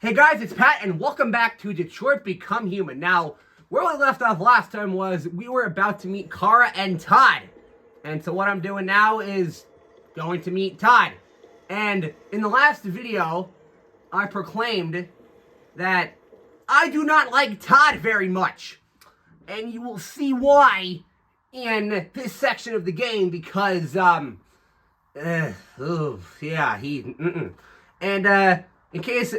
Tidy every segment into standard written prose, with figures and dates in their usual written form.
Hey guys, it's Pat, and welcome back to Detroit Become Human. Now, where we left off last time was we were about to meet Kara and Todd. And so what I'm doing now is going to meet Todd. And in the last video, I proclaimed that I do not like Todd very much. And you will see why in this section of the game, because, in case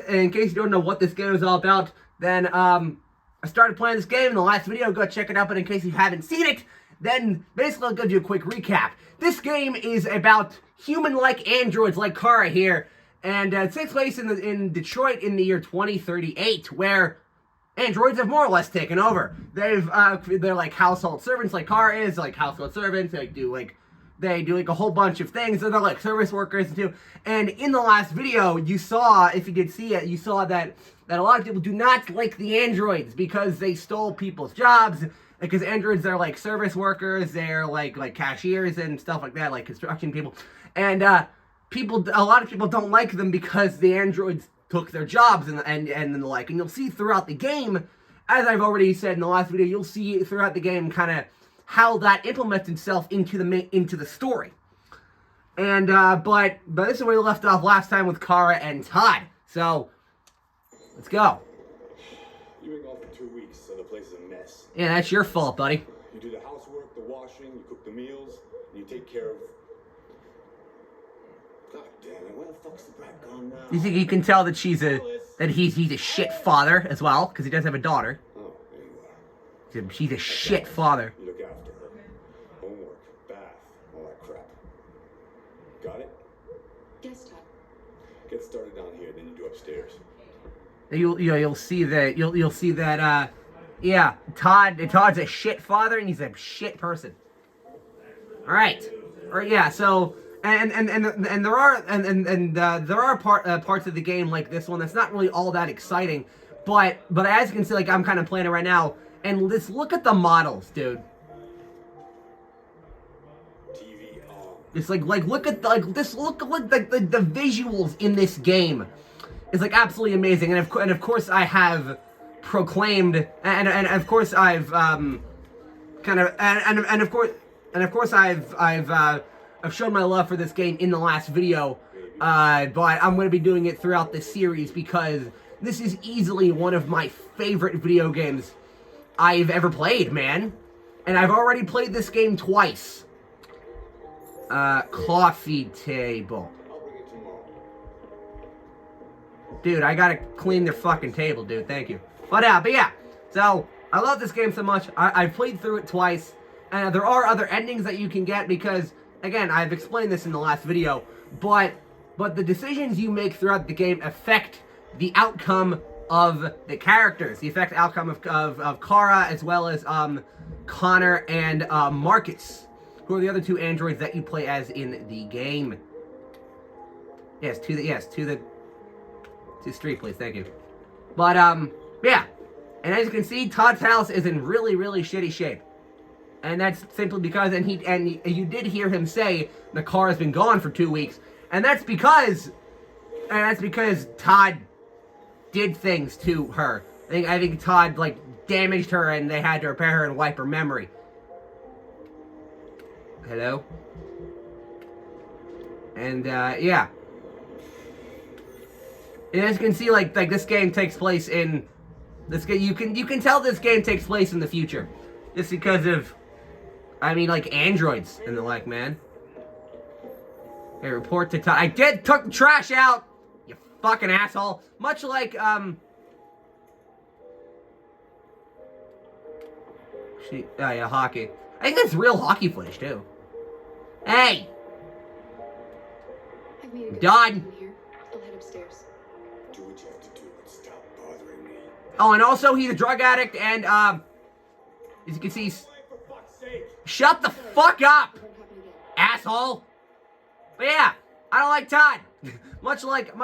you don't know what this game is all about, then I started playing this game in the last video. Go check it out. But in case you haven't seen it, then basically I'll give you a quick recap. This game is about human-like androids like Kara here, and it takes place in Detroit in the year 2038, where androids have more or less taken over. They're like household servants, like Kara is, like household servants. They do a whole bunch of things. They're like service workers too. And in the last video, you saw, if you did see it, you saw that a lot of people do not like the androids because they stole people's jobs. Because androids are like service workers, they're like cashiers and stuff like that, like construction people. And a lot of people don't like them because the androids took their jobs and the like. And you'll see throughout the game, as I've already said in the last video, you'll see throughout the game kind of how that implements itself into the story. And but this is where we left off last time with Kara and Todd. So let's go. You've been gone for 2 weeks, so the place is a mess. Yeah, that's your fault, buddy. You do the housework, the washing, you cook the meals, and you take care of. God damn it! Where the fuck's the brat gone now? You think you can tell that he's a shit father as well, because he does have a daughter. Oh, there you are. She's a shit father. You look after her. Homework, bath, all that crap. Got it? Yes, Todd. Get started down here, then you do upstairs. You'll see that yeah, Todd's a shit father and he's a shit person. All right, yeah. So and there are parts of the game like this one that's not really all that exciting, but as you can see, like I'm kind of playing it right now, and let's look at the models, dude. TV on. It's like look at the visuals in this game. It's like absolutely amazing, and of course I have proclaimed, and of course I've I've shown my love for this game in the last video, but I'm going to be doing it throughout this series because this is easily one of my favorite video games I've ever played, man, and I've already played this game twice. Coffee table. Dude, I gotta clean their fucking table, dude. Thank you. But yeah. So, I love this game so much. I've played through it twice. And there are other endings that you can get because, again, I've explained this in the last video. But the decisions you make throughout the game affect the outcome of the characters. The outcome of Kara as well as Connor and Marcus, who are the other two androids that you play as in the game. To street, please, thank you. But, yeah. And as you can see, Todd's house is in really, really shitty shape. And that's simply because, and you did hear him say the car has been gone for 2 weeks. And that's because Todd did things to her. I think Todd, like, damaged her and they had to repair her and wipe her memory. Hello? And, yeah. And as you can see, like this game takes place in this game. You can tell this game takes place in the future, just because of, like androids and the like, man. Hey, report to Todd. I took the trash out. You fucking asshole. Much like hockey. I think that's real hockey footage too. Hey. I've made a good Done. decision here. I'll head upstairs. Do what you have to do, but stop bothering me. Oh, and also he's a drug addict, and as you can see, For fuck's sake! shut the fuck up, Won't happen again. asshole. But yeah, I don't like Todd. much like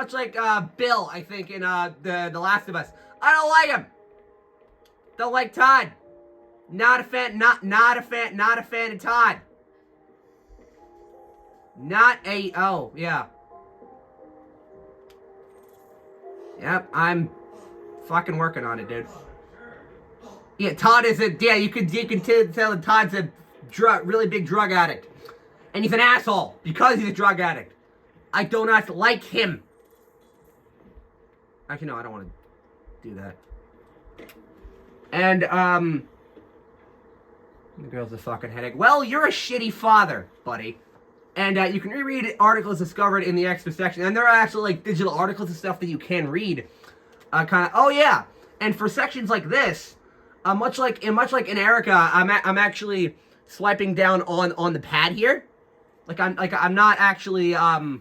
Bill, I think in the Last of Us. I don't like him. Don't like Todd. Not a fan. Not a fan of Todd. Oh yeah. Yep, I'm fucking working on it, dude. Yeah, Todd is a, yeah, you can tell that Todd's a really big drug addict. And he's an asshole because he's a drug addict. I do not like him. Actually, no, I don't want to do that. And, the girl's a fucking headache. Well, you're a shitty father, buddy. And, you can reread articles discovered in the extra section. And there are actually, like, digital articles and stuff that you can read. Oh, yeah. And for sections like this, much like in Erica, I'm actually swiping down on the pad here. I'm not actually, oh,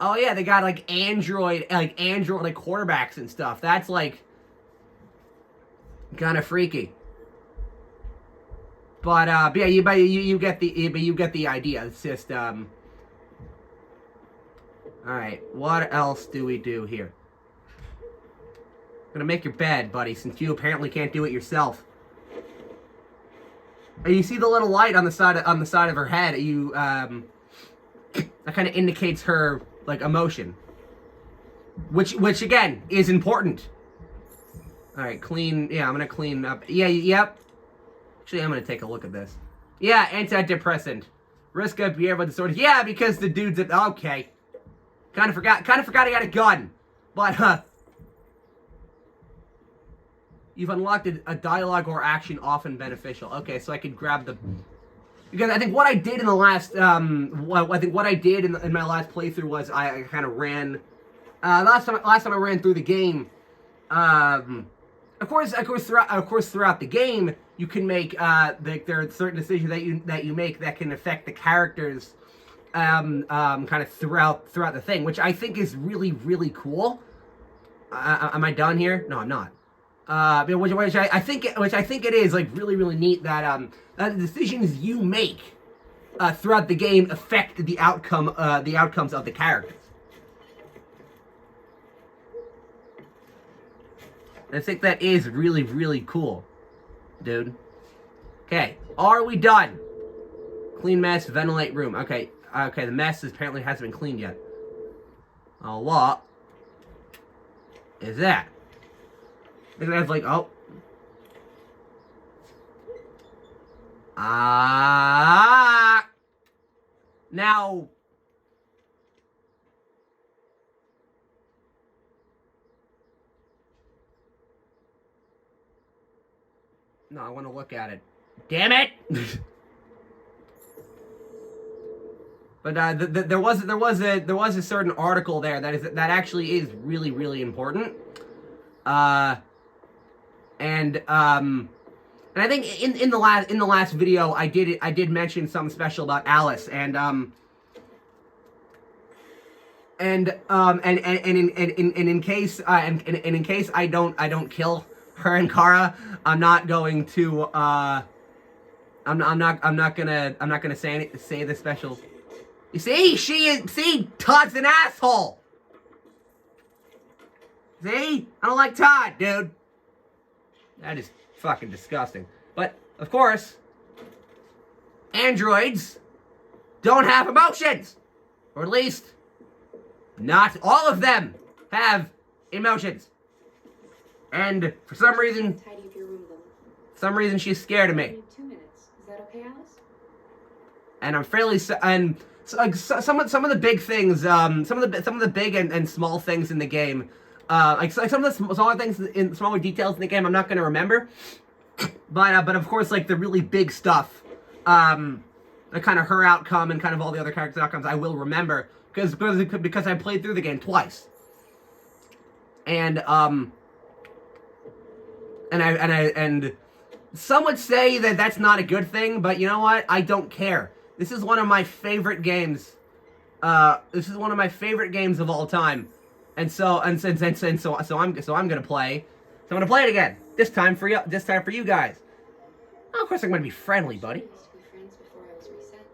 yeah, they got, like, Android, quarterbacks and stuff. That's, like, kind of freaky. But yeah, you get the idea. It's just, all right, what else do we do here? Gonna make your bed, buddy, since you apparently can't do it yourself. And you see the little light on the side of her head. That kind of indicates her, like, emotion, which again is important. All right, clean. Yeah, I'm gonna clean up. Yeah, yep. Actually, I'm gonna take a look at this. Yeah, antidepressant. Risk of behavior with disorder. Yeah, because the dude's okay. Kind of forgot he had a gun, but you've unlocked a dialogue or action often beneficial. Okay, so I could grab the. Because I think what I did in the last, I think what I did in my last playthrough was I kind of ran. Last time I ran through the game. Of course, throughout the game, you can make there are certain decisions that you make that can affect the characters, kind of throughout the thing, which I think is really, really cool. Am I done here? No, I'm not. Which I think it is, like, really, really neat that the decisions you make throughout the game affect the outcomes of the characters. I think that is really, really cool, dude. Okay, are we done? Clean mess, ventilate room. Okay, the mess apparently hasn't been cleaned yet. What is that? I think that's like, oh. Now. No, I want to look at it. Damn it! But there was a certain article there that actually is really, really important. And I think in the last video I did mention something special about Alice, and in case I don't kill her and Kara, I'm not going to I'm not gonna say the special. You see, Todd's an asshole. See? I don't like Todd, dude. That is fucking disgusting. But, of course, androids don't have emotions. Or at least, not all of them have emotions. And for some reason, Tidy up your room, then. some reason she's scared of me. I need 2 minutes. Is that okay, Alice? And I'm fairly some of the big things, some of the big and small things in the game, like some of the smaller things smaller details in the game, I'm not going to remember, but of course, like the really big stuff, the kind of her outcome and kind of all the other characters' outcomes, I will remember because I played through the game twice, and some would say that that's not a good thing, but you know what? I don't care. This is one of my favorite games. This is one of my favorite games of all time, so I'm gonna play. So I'm gonna play it again. This time for you. This time for you guys. Oh, of course I'm gonna be friendly, buddy. We used to be friends before I was reset.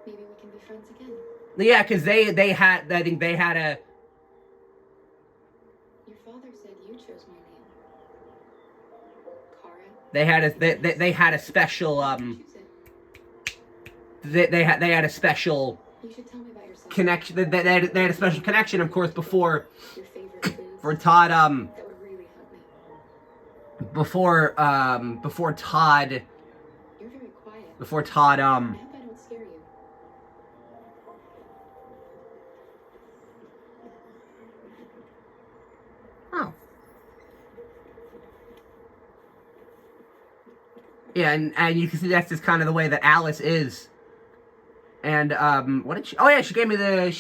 Maybe we can be friends again. Yeah, because they had. I think they had a. Your father said you chose my name. Kara. They had a special Choose it. They had a special. You should tell me about yourself. connection. That they had a special connection, of course, before Your favorite foods for Todd. that would really hug me. Before Todd. You're very quiet. Before Todd. I hope I don't scare you. Oh. Yeah, and you can see that's just kind of the way that Alice is. And what did she? Oh yeah, she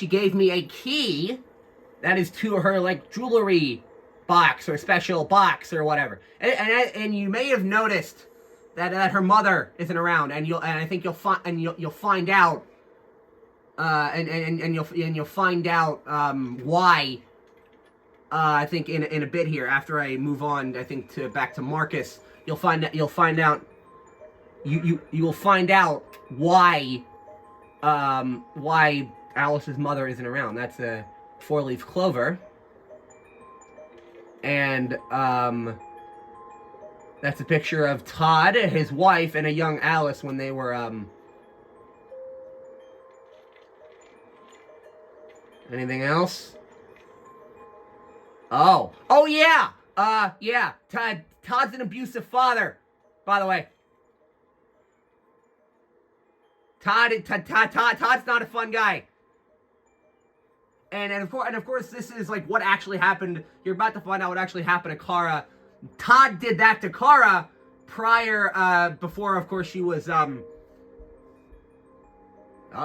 gave me a key. That is to her like jewelry box or special box or whatever. And you may have noticed that her mother isn't around, and I think you'll find out. And you'll find out why. I think in a bit here after I move on. I think back to Marcus. You'll find out. You will find out why Alice's mother isn't around. That's a 4-leaf clover. And that's a picture of Todd, his wife, and a young Alice when they were anything else? Oh yeah. Yeah. Todd's an abusive father, by the way. Todd's not a fun guy. And of course, this is like what actually happened. You're about to find out what actually happened to Kara. Todd did that to Kara prior, before, of course, she was, Oh,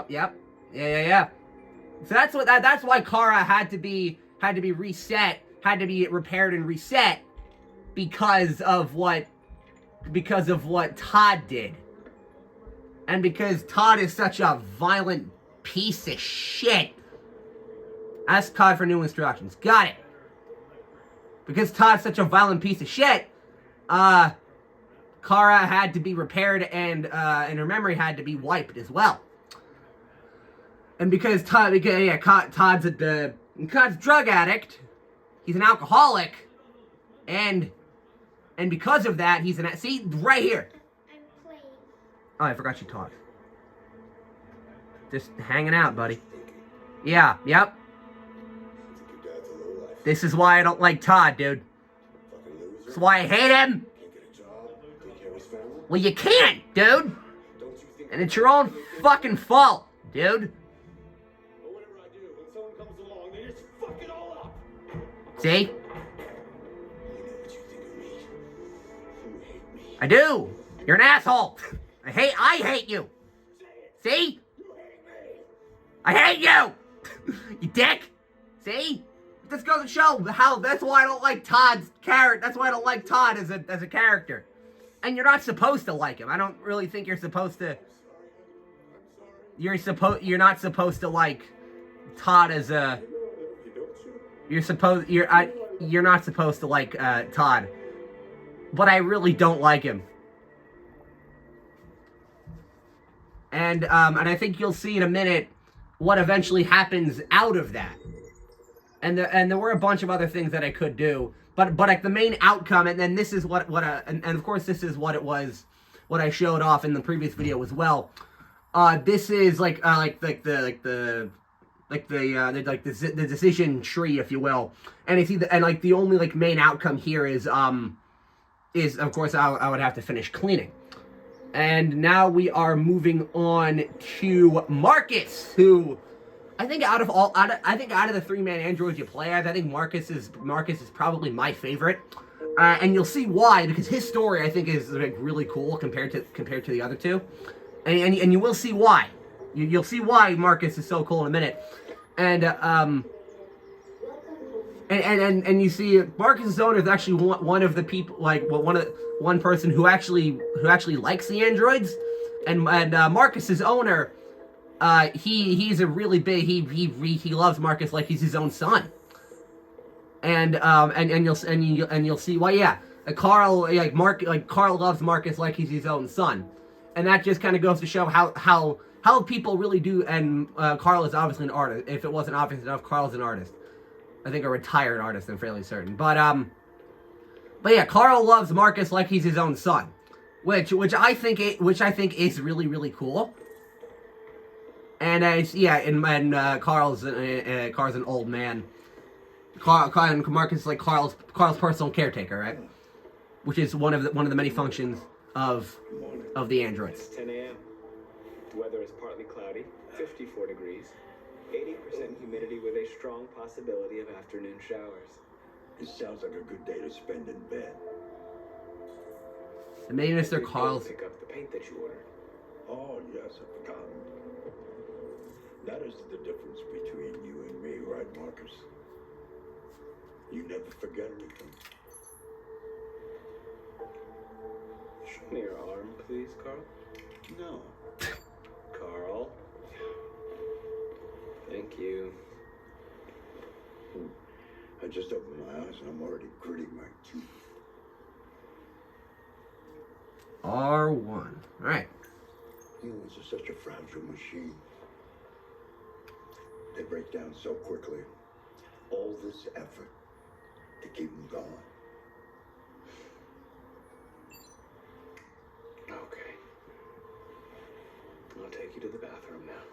yep. Yeah. So that's why Kara had to be reset, had to be repaired and reset because of what Todd did. And because Todd is such a violent piece of shit. Ask Todd for new instructions. Got it. Because Todd's such a violent piece of shit, Kara had to be repaired and her memory had to be wiped as well. And because Todd's a drug addict, he's an alcoholic, and because of that, he's an... See, right here. Oh, I forgot you talked. Just hanging out, buddy. Yeah, yep. This is why I don't like Todd, dude. That's why I hate him. Well, you can't, dude. And it's your own fucking fault, dude. See? I do. You're an asshole. I hate you. See? I hate you. You dick. See? This goes to show how that's why I don't like Todd's character. That's why I don't like Todd as a character. And you're not supposed to like him. I don't really think you're supposed to. You're not supposed to like Todd as a. You're not supposed to like Todd. But I really don't like him. And I think you'll see in a minute what eventually happens out of that. And there were a bunch of other things that I could do, but like the main outcome, and then this is and of course this is what it was, what I showed off in the previous video as well. This is the decision tree, if you will, and the only like main outcome here is of course I would have to finish cleaning. And now we are moving on to Marcus, who I think out of the 3-man androids you play as, I think Marcus is probably my favorite. And you'll see why, because his story I think is like really cool compared to the other two. And you will see why. You'll see why Marcus is so cool in a minute. And you see Marcus's owner is actually one of the people, like one person who actually likes the androids, and Marcus's owner, he's a really big, he loves Marcus like he's his own son, and you'll see why. Yeah, Carl loves Marcus like he's his own son, and that just kind of goes to show how people really do. And Carl is obviously an artist. If it wasn't obvious enough, Carl's an artist. I think a retired artist, I'm fairly certain. But yeah, Carl loves Marcus like he's his own son, which I think is really, really cool. And Carl's an old man. Carl and Marcus is like Carl's personal caretaker, right? Which is one of the many functions of the androids. It's 10 a.m. The weather is partly cloudy, 54 degrees, 80% humidity with a strong possibility of afternoon showers. It sounds like a good day to spend in bed. And maybe Mr. Maybe Carl's. pick up the paint that you ordered. Oh, yes, I've forgotten. That is the difference between you and me, right, Marcus? You never forget anything. Show me your arm, please, Carl. No. Carl. Thank you. I just opened my eyes and I'm already gritting my teeth. R1. Alright. Humans are such a fragile machine. They break down so quickly. All this effort to keep them going. Okay. I'll take you to the bathroom now.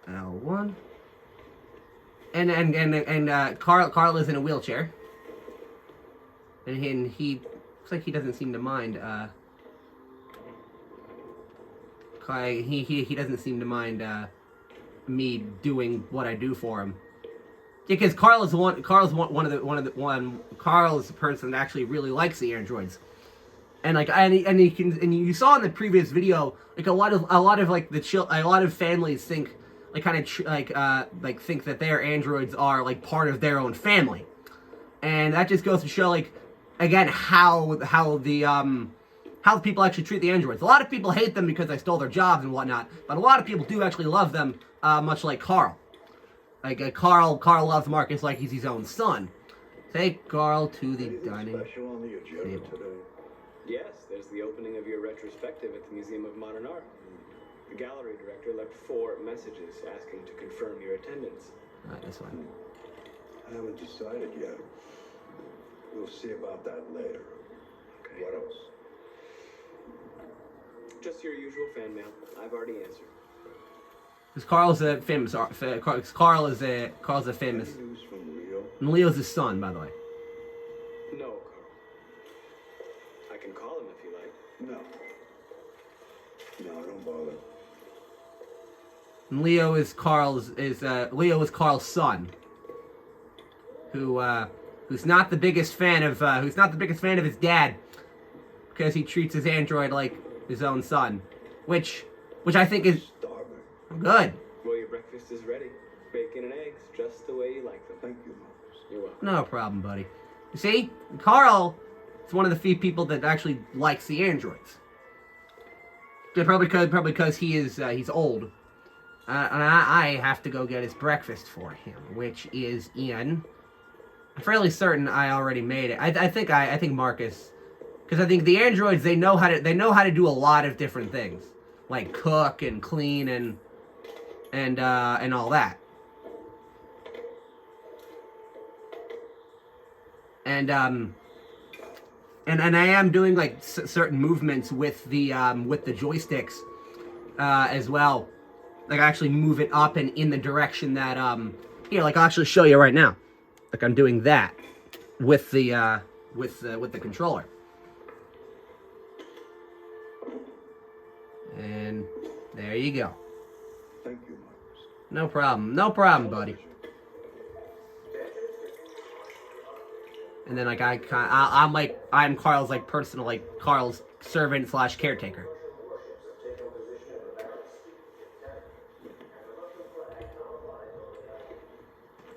L1. And Carl is in a wheelchair. And he looks like he doesn't seem to mind he doesn't seem to mind me doing what I do for him. Because Carl's the person that actually really likes the androids. And you saw in the previous video, like a lot of families think think that their androids are like part of their own family. And that just goes to show, like, again, how the people actually treat the androids. A lot of people hate them because they stole their jobs and whatnot, but a lot of people do actually love them, much like Carl. Carl loves Marcus like he's his own son. Take Carl to the dining Special on the agenda table. today. Yes, there's the opening of your retrospective at the Museum of Modern Art. The gallery director left 4 messages asking to confirm your attendance. Alright, this one. I haven't decided yet. We'll see about that later. Okay. What else? Just your usual fan mail. I've already answered. Because Carl's a famous Carl is a famous. Any news from Rio? And Leo's his son, by the way. No, Carl. I can call him if you like. No. No, don't bother. And Leo is Carl's son. Who's not the biggest fan of his dad, because he treats his android like his own son, which I think is Starving. good. Well, your breakfast is ready. Bacon and eggs, just the way you like them. Thank you, Marcus. You're welcome. No problem, buddy. You see, Carl is one of the few people that actually likes the androids. Yeah, probably because he's old, and I have to go get his breakfast for him, which is in. I'm fairly certain I already made it. I think Marcus, because I think the androids they know how to do a lot of different things, like cook and clean and all that. And I am doing like certain movements with the joysticks as well. Like I actually move it up and in the direction that here, like I'll actually show you right now. Like I'm doing that with the controller. And there you go. Thank you, Marcus. No problem, buddy. And then like I'm Carl's like personal like Carl's servant / caretaker.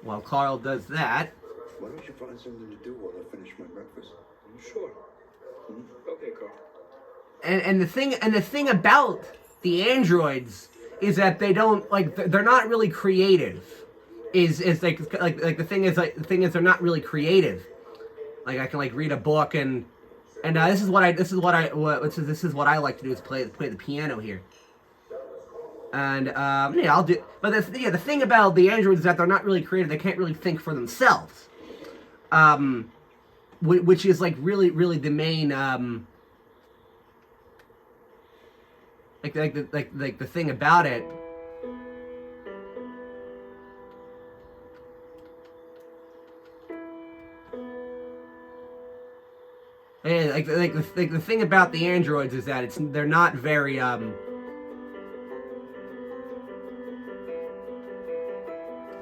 While Carl does that, Why don't you find something to do while I finish my breakfast? Sure. Okay, Carl. and the thing about the androids is that they don't like they're not really creative. Is like the thing is they're not really creative. Like I can like read a book and this is what I like to do is play the piano here. And yeah, I'll do. But the thing about the androids is that they're not really creative. They can't really think for themselves. Which is like really the main the thing about it. And the thing about the androids is that they're not very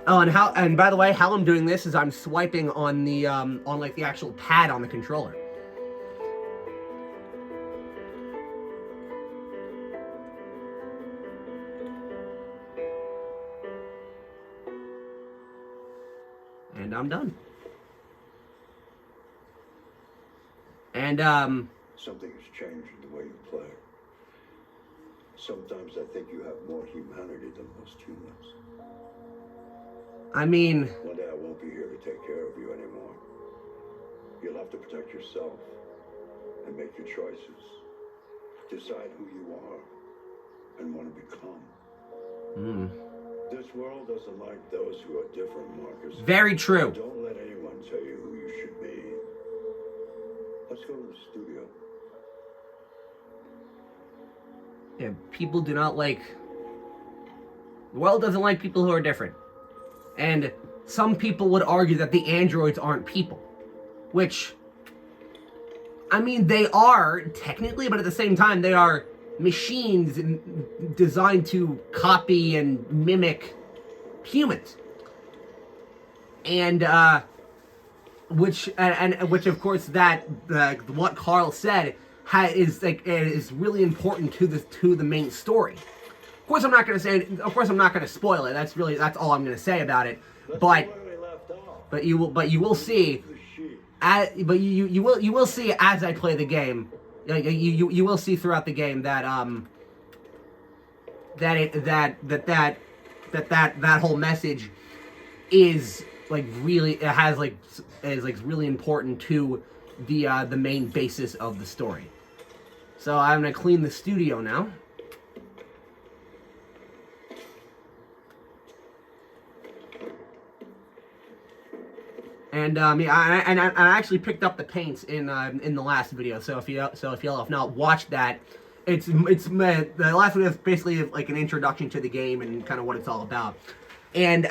Oh, and by the way, how I'm doing this is I'm swiping on the on like the actual pad on the controller. And I'm done. And Something has changed in the way you play. Sometimes I think you have more humanity than most humans. I mean, One day I won't be here to take care of you anymore. You'll have to protect yourself and make your choices. Decide who you are and want to become. This world doesn't like those who are different, Marcus. Very true. Don't let anyone tell you who you should be. Let's go to the studio. Yeah, people do not like... The world doesn't like people who are different. And some people would argue that the androids aren't people. Which, I mean, they are, technically, but at the same time, they are machines designed to copy and mimic humans. And, which of course, that, what Carl said is really important to the main story. Of course, I'm not going to spoil it. That's all I'm going to say about it. But you will see, you will see as I play the game. You will see throughout the game that that whole message is like really is really important to the main basis of the story. So I'm gonna clean the studio now. And I actually picked up the paints in the last video. So if you have not watched that, the last video is basically like an introduction to the game and kind of what it's all about. And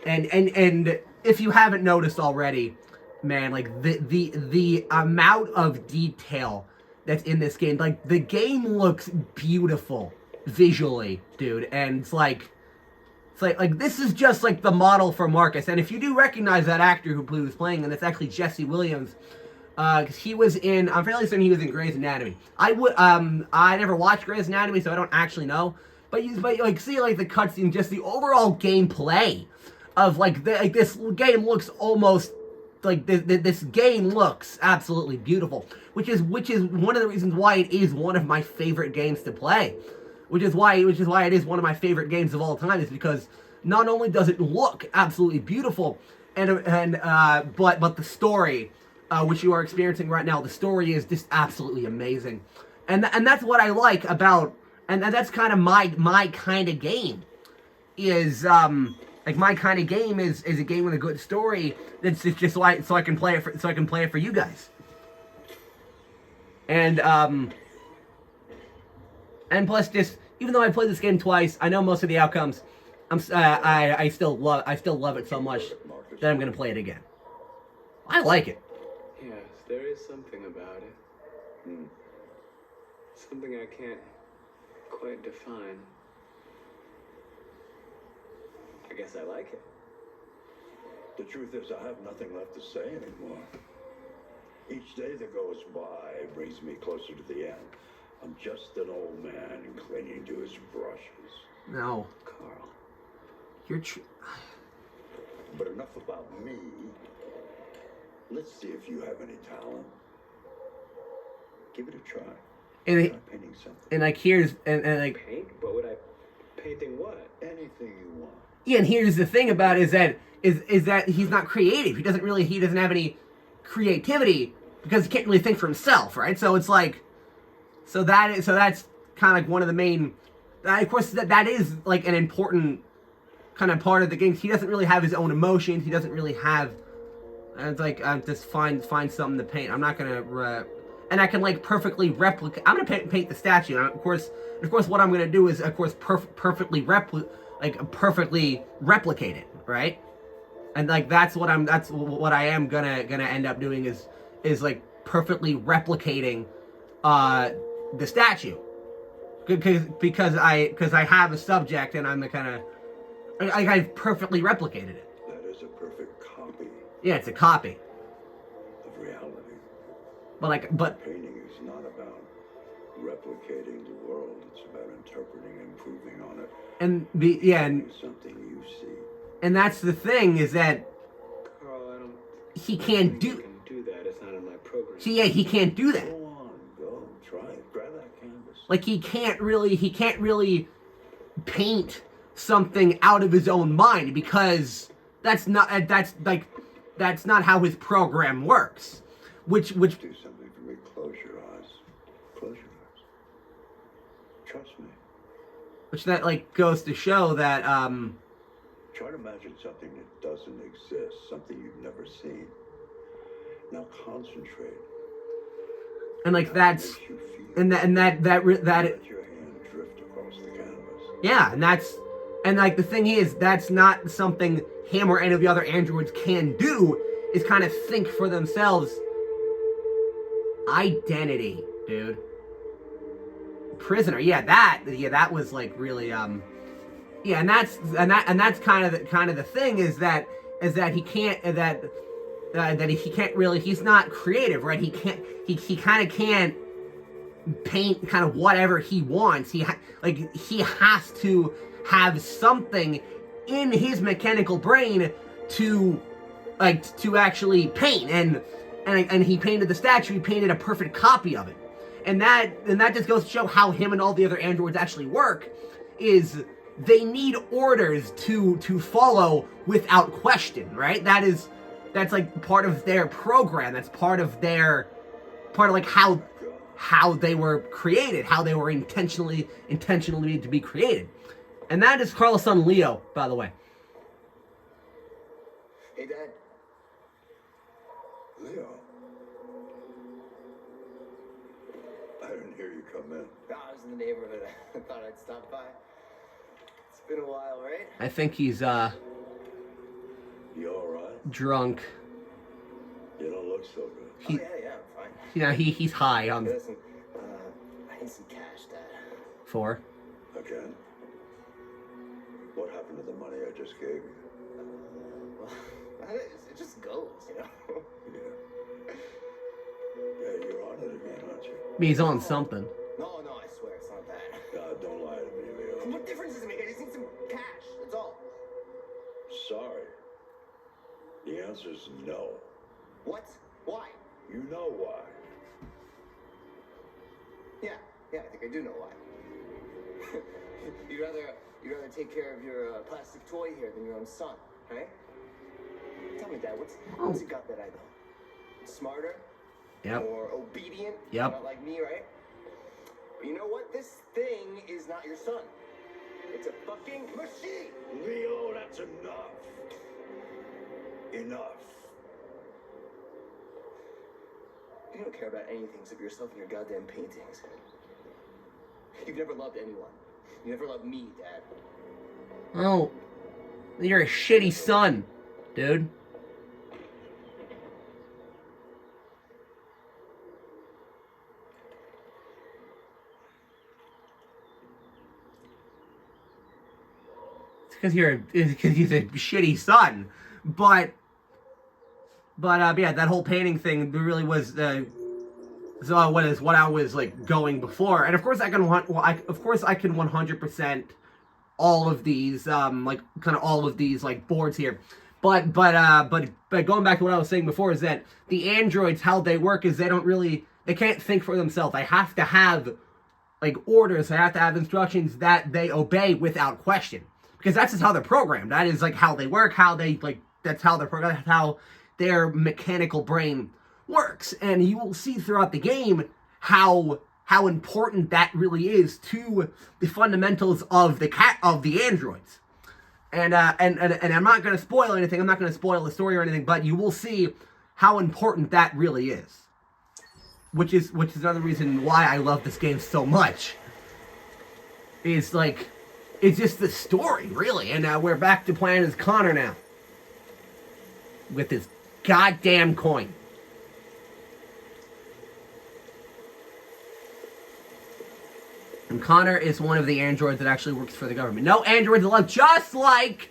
and if you haven't noticed already, man, like the amount of detail that's in this game, like the game looks beautiful visually, dude, and it's like this is just like the model for Marcus. And if you do recognize that actor who was playing, and it's actually Jesse Williams, because he was in, I'm fairly certain he was in Grey's Anatomy. I never watched Grey's Anatomy, so I don't actually know. But like see like the cutscene, just the overall gameplay of this game looks almost like this game looks absolutely beautiful, which is one of the reasons why it is one of my favorite games to play. Which is why it is one of my favorite games of all time, is because not only does it look absolutely beautiful, but the story, which you are experiencing right now, the story is just absolutely amazing, and that's what I like about, and that's kind of my kind of game, is like my kind of game is a game with a good story that's just so I can play it for you guys, and plus, just even though I played this game twice, I know most of the outcomes. I still love it so much that I'm gonna play it again. I like it. Yes, there is something about it. Something I can't quite define. I guess I like it. The truth is, I have nothing left to say anymore. Each day that goes by brings me closer to the end. I'm just an old man clinging to his brushes. No, Carl. you're But enough about me. Let's see if you have any talent. Give it a try. And Try painting something. and like here's and like Paint? But would I painting what? Anything you want. yeah, and here's the thing about it is that he's not creative. He doesn't have any creativity because he can't really think for himself, right? So it's like. So that's kind of like one of the main, of course, that is like an important kind of part of the game. He doesn't really have his own emotions. He doesn't really have, and it's like, just find something to paint. I'm not gonna, and I can like perfectly replicate. I'm gonna paint the statue, and of course, what I'm gonna do is, of course, perfectly replicate it, right? And like that's what I am gonna end up doing is like perfectly replicating the statue, because I have a subject and I'm the kind of I've perfectly replicated it. That is a perfect copy Yeah, it's a copy. of reality. But Painting is not about replicating the world. It's about interpreting and improving on it. and Something you see. and that's the thing, is that Carl, I don't he can't think I do. can do that. It's not in my program. See, yeah, he can't do that. Go on, go, try it. Grab that canvas. Like he can't really paint something out of his own mind, because that's not how his program works. Which Do something for me. Close your eyes. Close your eyes. Trust me. that like goes to show that Try to imagine something that doesn't exist, something you've never seen. Now concentrate. and like How it that's makes you feel. and that Let your hand drift across the canvas. yeah, and like the thing is, that's not something him or any of the other androids can do, is kind of think for themselves. Identity, dude. Prisoner, yeah, that was like really yeah, and that's kind of the thing, is that he can't he can't really, he's not creative, right? He kind of can't paint kind of whatever he wants. He has to have something in his mechanical brain to actually paint, and he painted the statue. He painted a perfect copy of it, and that just goes to show how him and all the other androids actually work. Is they need orders to follow without question, right? That's like part of their program. That's part of like how they were created, how they were intentionally to be created. And that is Carlos' son Leo, by the way. Hey, Dad. Leo. I didn't hear you come in. No, I was in the neighborhood. I thought I'd stop by. It's been a while, right? I think he's You alright? drunk. You don't look so good. Yeah, I'm fine. You know, he's high on Hey, listen, I need some cash, Dad. 4. Again? What happened to the money I just gave you? Well, it just goes, you know? Yeah. Yeah, you're on it again, aren't you? He's on something. No, I swear it's not that. God, don't lie to me, Leo. What difference does it make? I just need some cash, that's all. Sorry. The answer's no. What? Why? You know why. Yeah, I think I do know why. You'd rather take care of your plastic toy here than your own son, right? Tell me, Dad, what's it got that I don't? Smarter? Yep. More obedient? Yep. Not like me, right? But you know what? This thing is not your son. It's a fucking machine! Leo, that's enough. Enough. You don't care about anything except yourself and your goddamn paintings. You've never loved anyone. You never loved me, Dad. Oh, you're a shitty son, dude. It's because he's a shitty son, but yeah, that whole painting thing really was what I was like going before, and of course I can 100% all of these like kind of all of these like boards here, but going back to what I was saying before, is that the androids, how they work is they can't think for themselves. They have to have like orders. They have to have instructions that they obey without question, because that's just how they're programmed. That is like how they work, that's how they're programmed, that's how their mechanical brain works. And you will see throughout the game how important that really is to the fundamentals of the androids. And I'm not going to spoil anything. I'm not going to spoil the story or anything, but you will see how important that really is. which is another reason why I love this game so much. Is like, it's just the story, really. And now we're back to playing as Connor now. With his goddamn coin. And Connor is one of the androids that actually works for the government. No androids allowed, just like...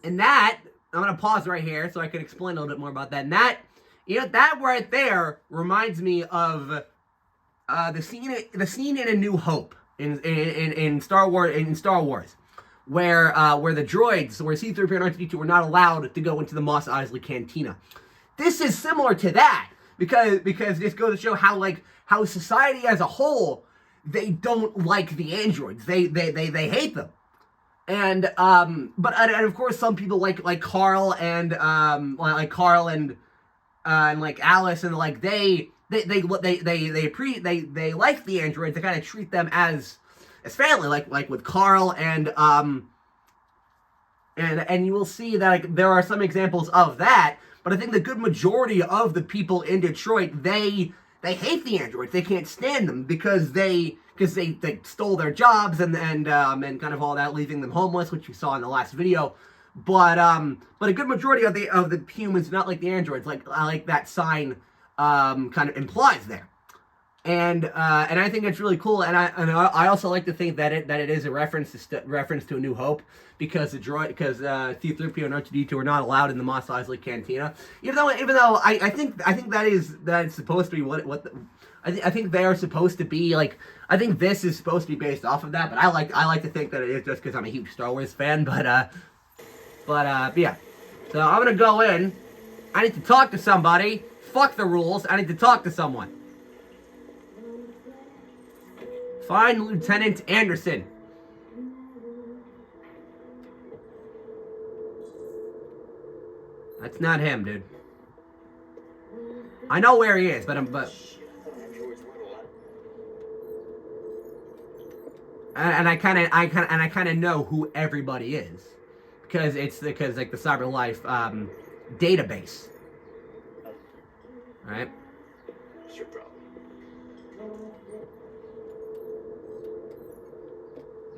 And that, I'm going to pause right here so I can explain a little bit more about that. And that, you know, that right there reminds me of the scene in A New Hope in Star Wars, where the droids, where C-3PO and R2-D2 were not allowed to go into the Mos Eisley Cantina. This is similar to that because this goes to show how society as a whole, they don't like the androids. They hate them. And but of course some people like Carl and like Alice, and like they like the androids. They kind of treat them as family, like with Carl and you will see that like, there are some examples of that. But I think the good majority of the people in Detroit, they hate the androids. They can't stand them because they stole their jobs and kind of all that, leaving them homeless, which we saw in the last video. But a good majority of the humans, not like the androids, like that sign kind of implies there. And I think it's really cool. And I also like to think that it is a reference to A New Hope, because C-3PO and R2-D2 are not allowed in the Mos Eisley Cantina. Even though I think that it's supposed to be I think they are supposed to be like, I think this is supposed to be based off of that, but I like to think that it is just because I'm a huge Star Wars fan. But yeah. So I'm gonna go in. I need to talk to somebody. Fuck the rules. I need to talk to someone. Find Lieutenant Anderson. That's not him, dude. I know where he is, but and I kind of know who everybody is, because like the CyberLife database. All right. What's your problem?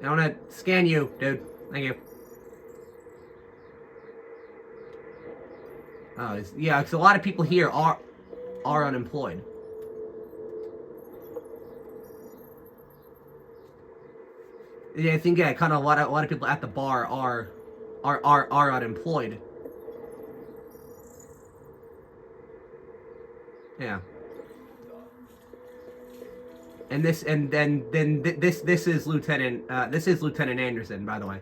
I want to scan you, dude. Thank you. Oh, yeah, because a lot of people here are unemployed. Yeah, I think kind of a lot of people at the bar are unemployed. Yeah. And this is Lieutenant Anderson, by the way.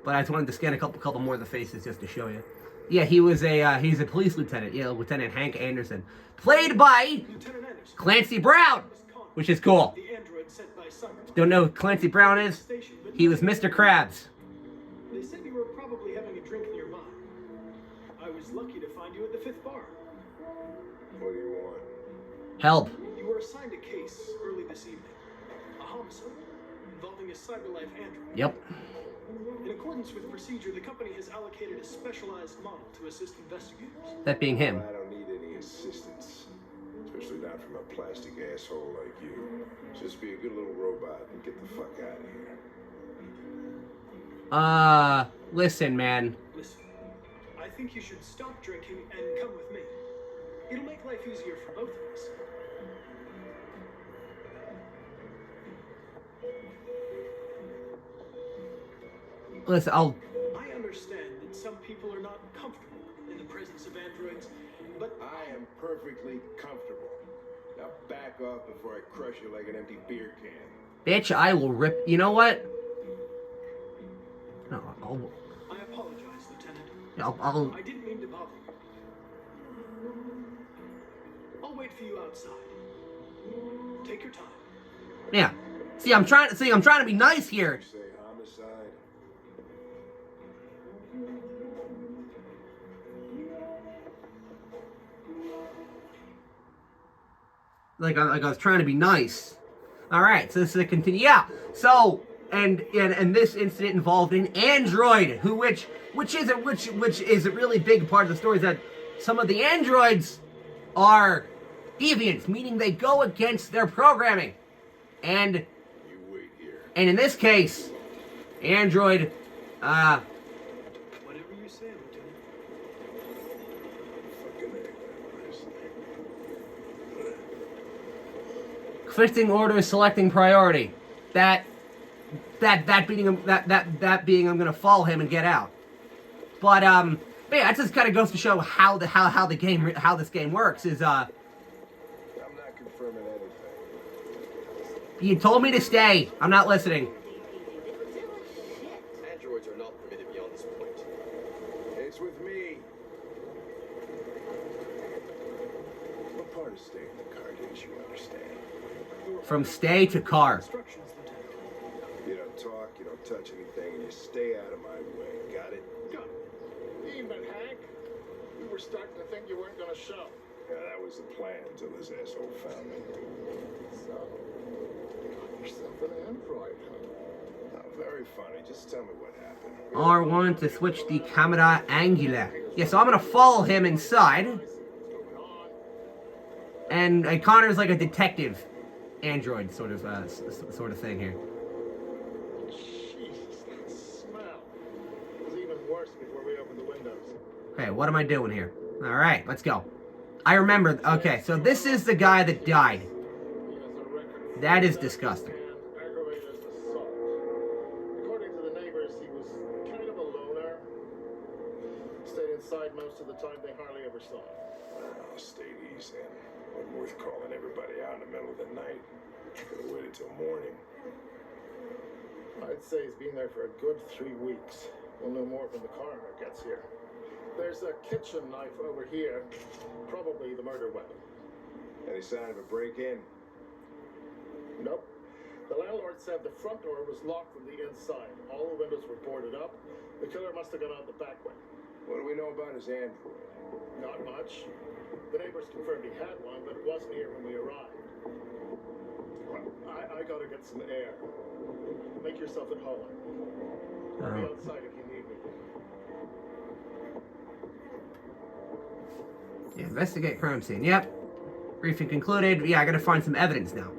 But I just wanted to scan a couple more of the faces just to show you. Yeah, he's a police lieutenant. Yeah, Lieutenant Hank Anderson, played by Clancy Brown, which is cool. Don't know who Clancy Brown is? He was Mr. Krabs. They said you were probably having a drink nearby. I was lucky to find you at the 5th bar. What do you want? Help. You were assigned a case early this evening. A homicide involving a CyberLife android. Yep. In accordance with procedure, the company has allocated a specialized model to assist investigators. That being him. I don't need any assistance. Especially not from a plastic asshole like you. Just be a good little robot and get the fuck out of here. Listen, man. Listen, I think you should stop drinking and come with me. It'll make life easier for both of us. Listen, I understand that some people are not comfortable in the presence of androids, but I am perfectly comfortable. Now back off before I crush you like an empty beer can. Bitch, I will rip. You know what? No, I apologize, Lieutenant. I'll I didn't mean to bother you. I'll wait for you outside. Take your time. yeah. See, I'm trying to be nice here. Say homicide. Like I was trying to be nice. All right, so this is a continue. Yeah. So and this incident involved an android which is a really big part of the story, is that some of the androids are deviants, meaning they go against their programming. And in this case, Android, Whatever you say, Lieutenant. conflicting orders, selecting priority. That being I'm gonna follow him and get out. But yeah, that just kind of goes to show how this game works. Is I'm not confirming anything. you told me to stay. I'm not listening. Androids are not permitted beyond this point. It's with me. What part of staying in the car didn't you understand? From stay to car. Instructions, Lieutenant. You don't talk, you don't touch anything, and you stay out of my way. Got it? Got it. Evening, Hank. We were starting to think you weren't going to show. Yeah, that was the plan until this asshole found me. So, you got yourself an android, huh? Not very funny. Just tell me what happened. R1 to switch the camera angular. Yeah, so I'm gonna follow him inside. What's going on? And Connor's like a detective android sort of thing here. Jesus, that smell. It was even worse before we opened the windows. Okay, what am I doing here? Alright, let's go. I remember, okay, so this is the guy that died. He has a record for That is theft disgusting. and aggravated assault. According to the neighbors, he was kind of a loner. Stayed inside most of the time. They hardly ever saw him. I'll stay easy. Wasn't worth calling everybody out in the middle of the night. Could have waited till morning. I'd say he's been there for a good 3 weeks. We'll know more when the coroner gets here. There's a kitchen knife over here. Probably the murder weapon. Any sign of a break-in? Nope. The landlord said the front door was locked from the inside. All the windows were boarded up. The killer must have gone out the back way. What do we know about his android? Not much. The neighbors confirmed he had one, but it wasn't here when we arrived. I gotta get some air. Make yourself at home. I'll be outside if you need me. Yeah, investigate crime scene. Yep. Briefing concluded. Yeah, I gotta find some evidence now.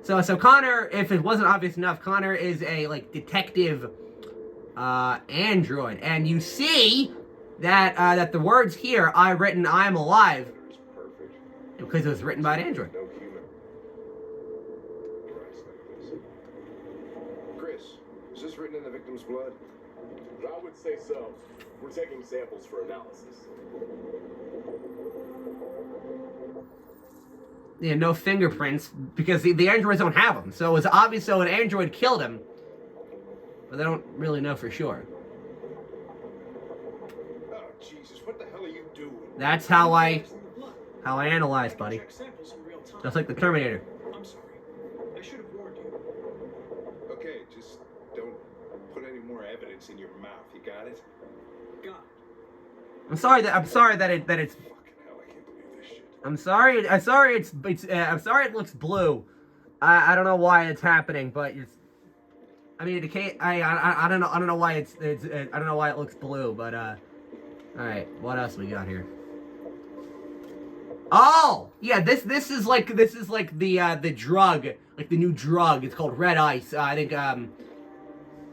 So Connor, if it wasn't obvious enough, Connor is a detective android, and you see that the words here I am alive It's perfect. because it was written by an android. No human. Christ like this. Chris, is this written in the victim's blood? I would say so. We're taking samples for analysis. Yeah, no fingerprints because the androids don't have them. So it's obvious. So an android killed him, but they don't really know for sure. Oh, Jesus, what the hell are you doing? That's how I analyze, buddy. Check samples in real time. Just like the Terminator. I'm sorry. I should have warned you. Okay, just don't put any more evidence in your mouth. You got it? Got it. I'm sorry that it's. Fucking hell, I can't believe this shit. I'm sorry it looks blue. I don't know why it's happening, but it's. I mean, I don't know why I don't know why it looks blue, but all right, what else we got here? Oh, yeah, this is like the drug, like the new drug. It's called Red Ice. I think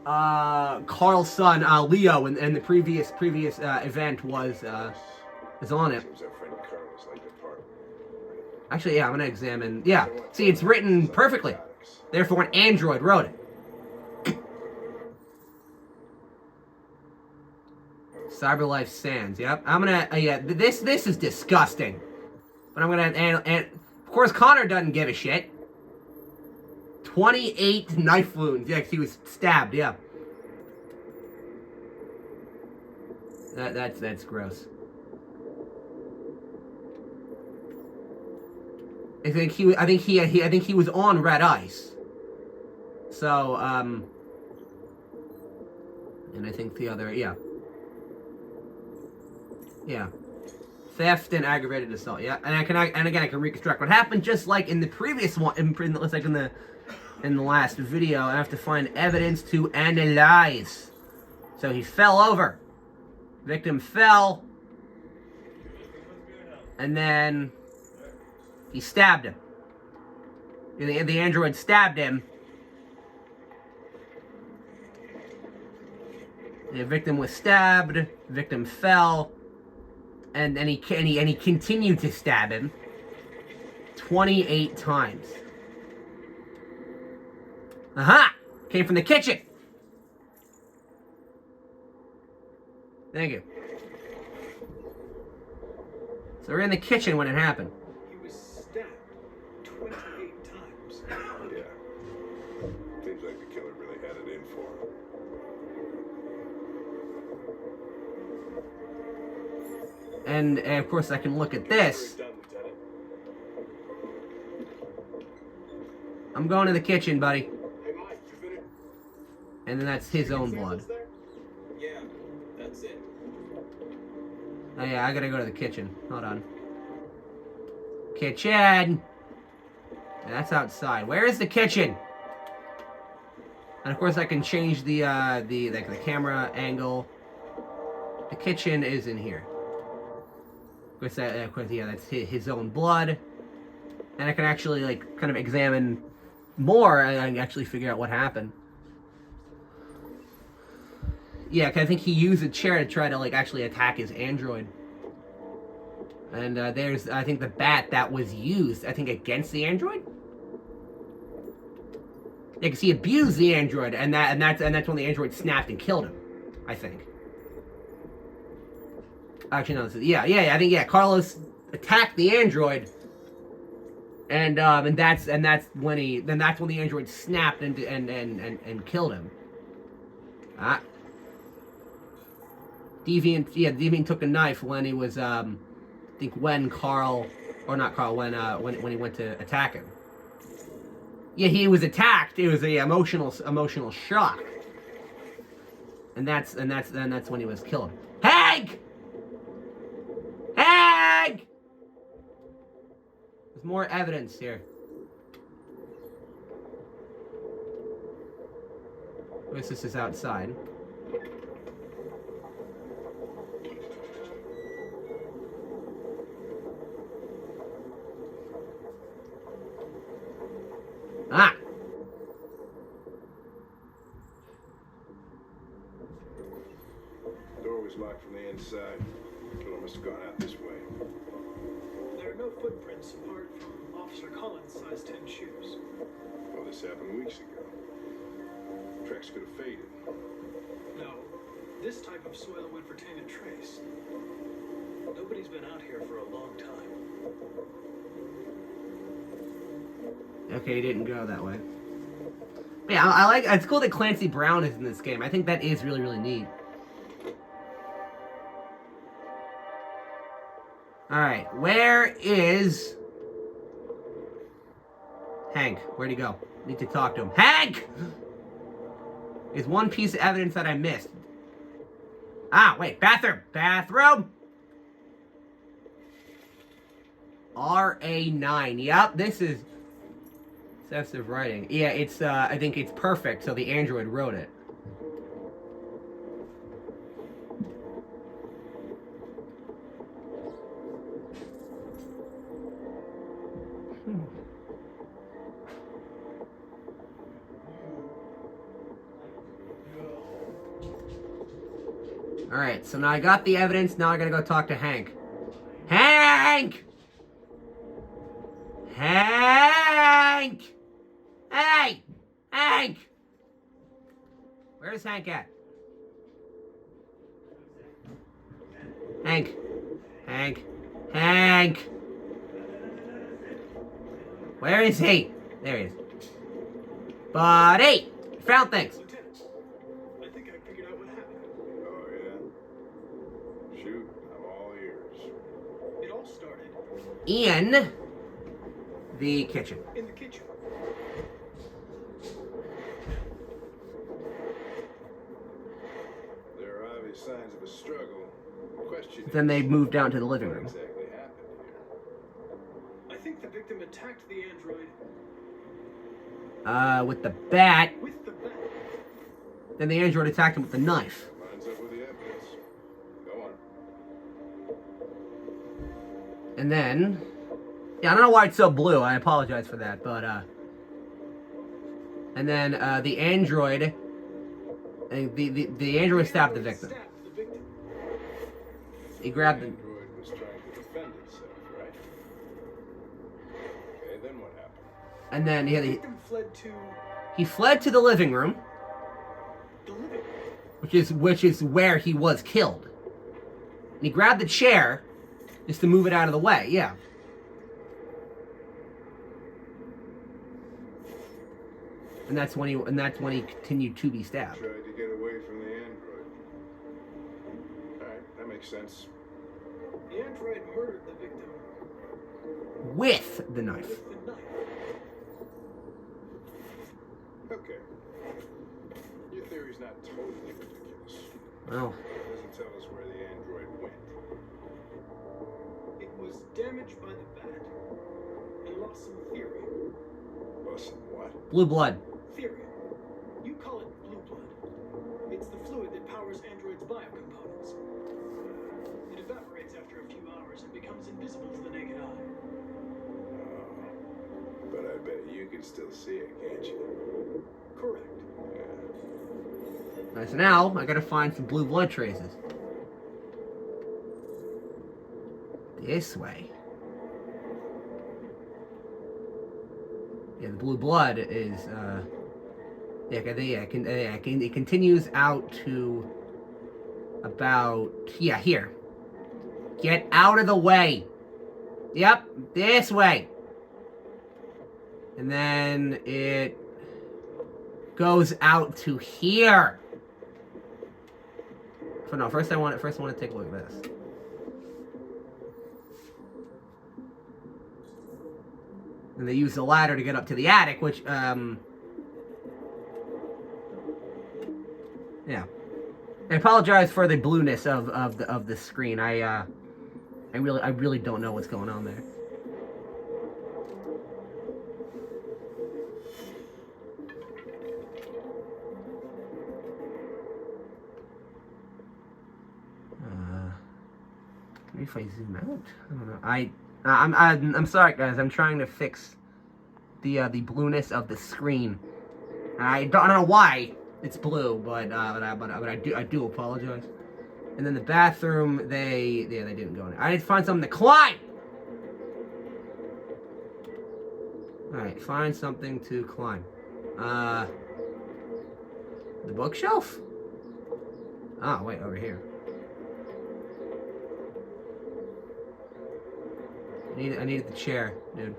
Carl's son Leo in the previous event is on it. Seems our friend Carlos liked the part. Actually, yeah, I'm gonna examine. Yeah, see, it's written perfectly. Therefore, an android wrote it. Cyberlife Sands. Yep, I'm gonna. Yeah, this is disgusting. But I'm gonna and of course Connor doesn't give a shit. 28 knife wounds. Yeah, he was stabbed. Yeah. That's gross. I think he was on Red Ice. So and I think the other yeah. Theft and aggravated assault. Yeah, and again I can reconstruct what happened, just like in the previous one. In the last video, I have to find evidence to analyze. So he fell over. Victim fell, and then He stabbed him. The android stabbed him. The victim was stabbed. The victim fell, and he continued to stab him 28 times. Aha! Came from the kitchen. Thank you. So we're in the kitchen when it happened. He was stabbed 28 times. Yeah. Seems like the killer really had it in for him. And of course I can look at this. Done, Lieutenant. I'm going to the kitchen, buddy. Hey, Mike, you finished? And then that's his own blood. Samples there? Yeah, that's it. Oh yeah, I gotta go to the kitchen. Hold on. Kitchen! Yeah, that's outside. Where is the kitchen? And of course I can change the camera angle. The kitchen is in here. Of course, yeah, that's his own blood. And I can actually, like, kind of examine more and I can actually figure out what happened. Yeah, 'cause I think he used a chair to try to, like, actually attack his android. And there's, I think, the bat that was used, I think, against the android. Yeah, 'cause he abused the android, and that's when the android snapped and killed him, I think. Actually, no. This is, yeah. I think Carlos attacked the android, and that's when the android snapped and killed him. Ah. Deviant took a knife when he was I think when he went to attack him. Yeah, he was attacked. It was a emotional shock, and that's when he was killed. Hank! Hank! There's more evidence here. This is outside. Ah! The door was locked from the inside. The killer must have gone out this way. There are no footprints apart from Officer Collins' size 10 shoes. Well, this happened weeks ago. Tracks could have faded. No, this type of soil would retain a trace. Nobody's been out here for a long time. Okay, he didn't go that way. Yeah, I like. It's cool that Clancy Brown is in this game. I think that is really, really neat. All right, where is Hank? Where'd he go? Need to talk to him. Hank! There's one piece of evidence that I missed. Ah, wait, bathroom. Bathroom. RA9. Yep, this is excessive writing. Yeah, it's I think it's perfect, so the android wrote it. Alright, so now I got the evidence, now I gotta go talk to Hank. Hank! Hank! Hey! Hank! Where's Hank at? Hank! Hank! Hank! Where is he? There he is. Buddy! Found things. Lieutenant, I think I figured out what happened. Oh, yeah? Shoot, I'm all ears. It all started In the kitchen. in the kitchen. There are obvious signs of a struggle. The question Then they is, moved down to the living what room. exactly happened here? I think the victim attacked the android With the bat. with the bat. Then the android attacked him with the knife. Lines up with the evidence. Go on. And then Yeah, I don't know why it's so blue. I apologize for that, but and then the android, the android stabbed the victim. He grabbed the. Android was trying to defend itself, right? Okay, then what happened? And then The victim fled to he fled to the living room, the living room. which is where he was killed. And he grabbed the chair just to move it out of the way. Yeah. And that's when he continued to be stabbed. Tried to get away from the android. Alright, that makes sense. The android murdered the victim With the knife. with the knife. Okay. Your theory's not totally ridiculous. Well, It doesn't tell us where the android went. It was damaged by the bat and lost some theory. Listen, what? blue blood. Theory. You call it blue blood. It's the fluid that powers androids' biocomponents. It evaporates after a few hours and becomes invisible to the naked eye. But I bet you can still see it, can't you? Correct. Alright, so now I gotta find some blue blood traces. This way. Yeah, the blue blood is it continues out to about here. Get out of the way. Yep, this way. And then it goes out to here. So no, first I want to take a look at this. And they use the ladder to get up to the attic, which yeah. I apologize for the blueness of the screen. I really don't know what's going on there. Maybe if I zoom out, I don't know. I'm sorry, guys. I'm trying to fix the blueness of the screen. I don't know why it's blue, but I do apologize. And then the bathroom, they didn't go in. I need to find something to climb. All right, find something to climb. The bookshelf. Oh wait, over here. I needed the chair, dude.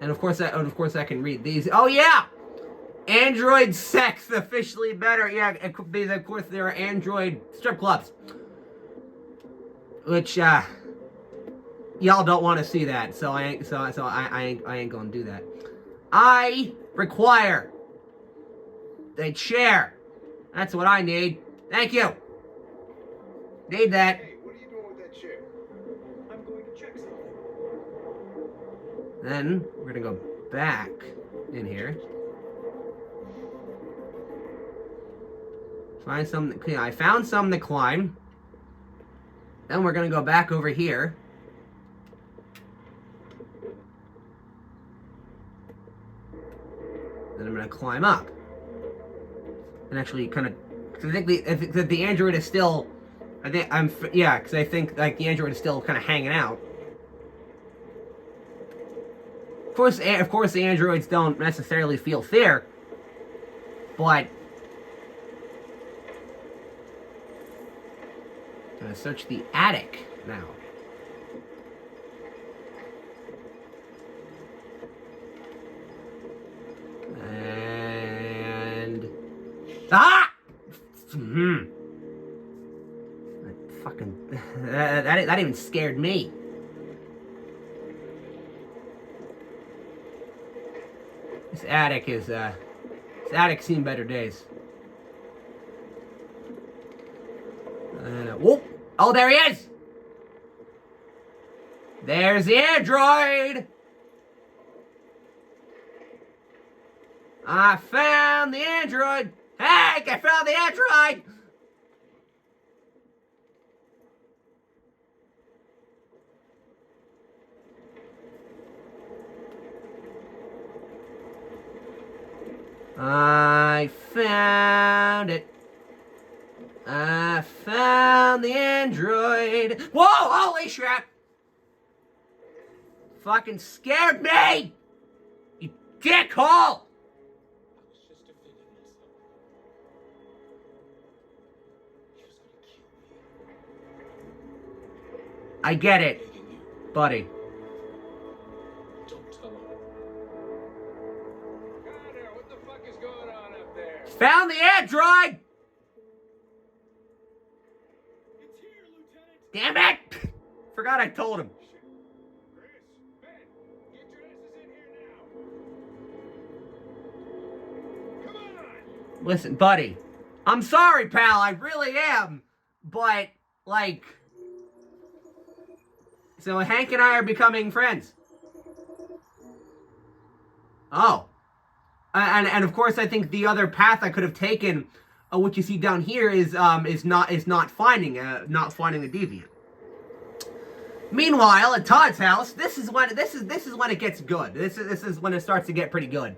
And of course I can read these. Oh yeah, Android sex officially better. Yeah, of course there are Android strip clubs, which y'all don't want to see that. So I ain't gonna do that. I require a chair. That's what I need. Thank you. Need that. Hey, what are you doing with that chair? I'm going to check something. Then we're gonna go back in here. Find something. Yeah, I found something to climb. Then we're gonna go back over here. Then I'm gonna climb up. And actually, kind of, I think the android is still. Because I think like the android is still kind of hanging out. Of course, the androids don't necessarily feel fear, but I'm gonna search the attic now. And that even scared me. This attic's seen better days. Whoop! Oh, there he is! There's the android! I found the android! Hey, I found the android! I found it. I found the android. Whoa, holy crap. Fucking scared me. You dickhole. I get it, buddy. Don't tell him. Connor, what the fuck is going on up there? Found the android! It's here, Lieutenant. Damn it! Forgot I told him. Chris, Ben, get your asses in here now. Come on! Listen, buddy. I'm sorry, pal. I really am. But, like... So Hank and I are becoming friends. Oh. And of course I think the other path I could have taken, what you see down here is not finding a deviant. Meanwhile, at Todd's house, this is when it gets good. This is when it starts to get pretty good.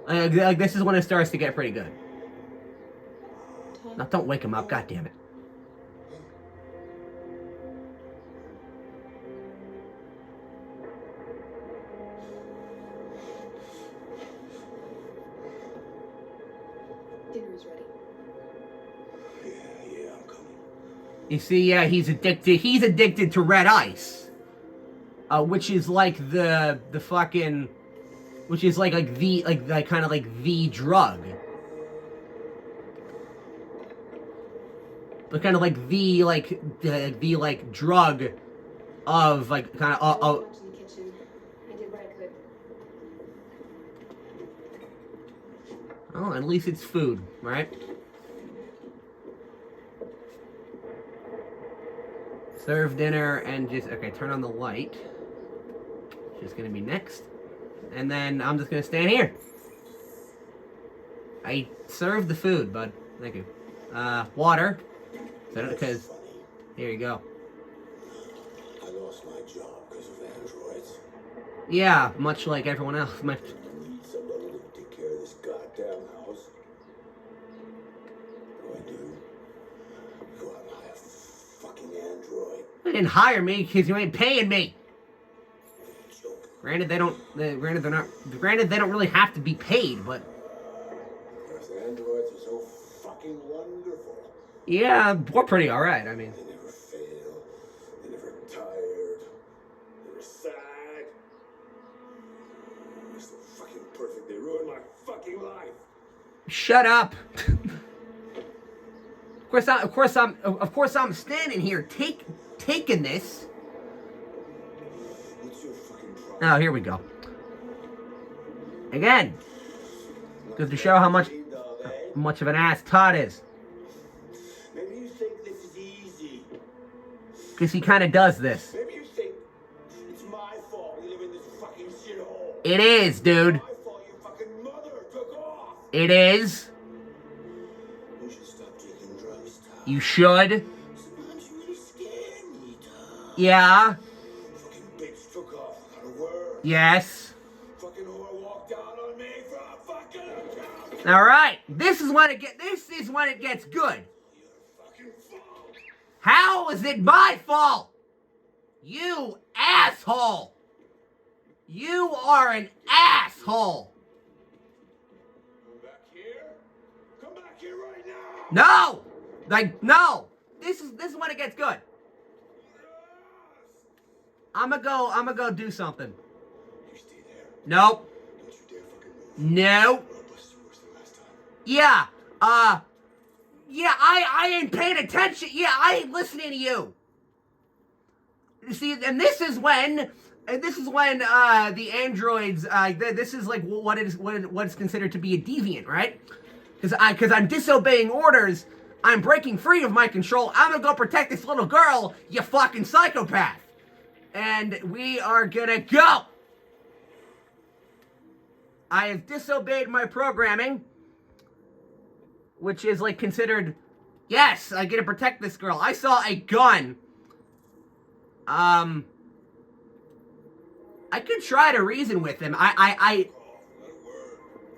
Like this is when it starts to get pretty good. Now don't wake him up, god damn it. Dinner is ready. Yeah, I'm coming. You see, yeah, he's addicted to red ice. Which is like the fucking, which is like the kind of like the drug. But kind of like the drug of like kind of Lunch in the kitchen. I did what I could. oh, at least it's food, right? Serve dinner and just okay, turn on the light. Just gonna be next. And then I'm just gonna stand here. I served the food, bud. Thank you. Water. Because here you go. I lost my job because of androids. Yeah, much like everyone else. I need somebody to take care of this goddamn house. What do? Go out and hire a fucking android. They didn't hire me because you ain't paying me. Joking. Granted, they don't really have to be paid, but Because androids are so fucking wonderful. yeah, we're pretty alright, I mean. They never fail. They're never tired. They're never sad. They're so fucking perfect. They ruined my fucking life. Shut up. Of course I'm standing here taking this. What's your fucking problem? Oh, here we go. Again. Goes to show how much of an ass Todd is. Maybe you think this is easy. Because he kind of does this. Maybe you think it's my fault we live in this fucking shithole. It is, dude. My fault your fucking mother took off. It is. You should stop taking drugs, Todd. You should. Sometimes you really scare me, Todd. Yeah. Fucking bitch took off without a word. Yes. Fucking whore walked out on me for a fucking account. All right. This is when it gets good. Your fucking fault. How is it my fault? You asshole. You are an asshole. Come back here. Come back here right now. No. Like no. This is when it gets good. I'm gonna go do something. You stay there. Nope. Don't you dare fucking move. Nope. I'll bust you worse than last time. Yeah. Yeah, I ain't paying attention. Yeah, I ain't listening to you. You see, and this is when the androids, this is like what is considered to be a deviant, right? Because I'm disobeying orders, I'm breaking free of my control. I'm gonna go protect this little girl, you fucking psychopath. And we are gonna go. I have disobeyed my programming, which is like considered, yes, I get to protect this girl. I saw a gun. I could try to reason with him. I'm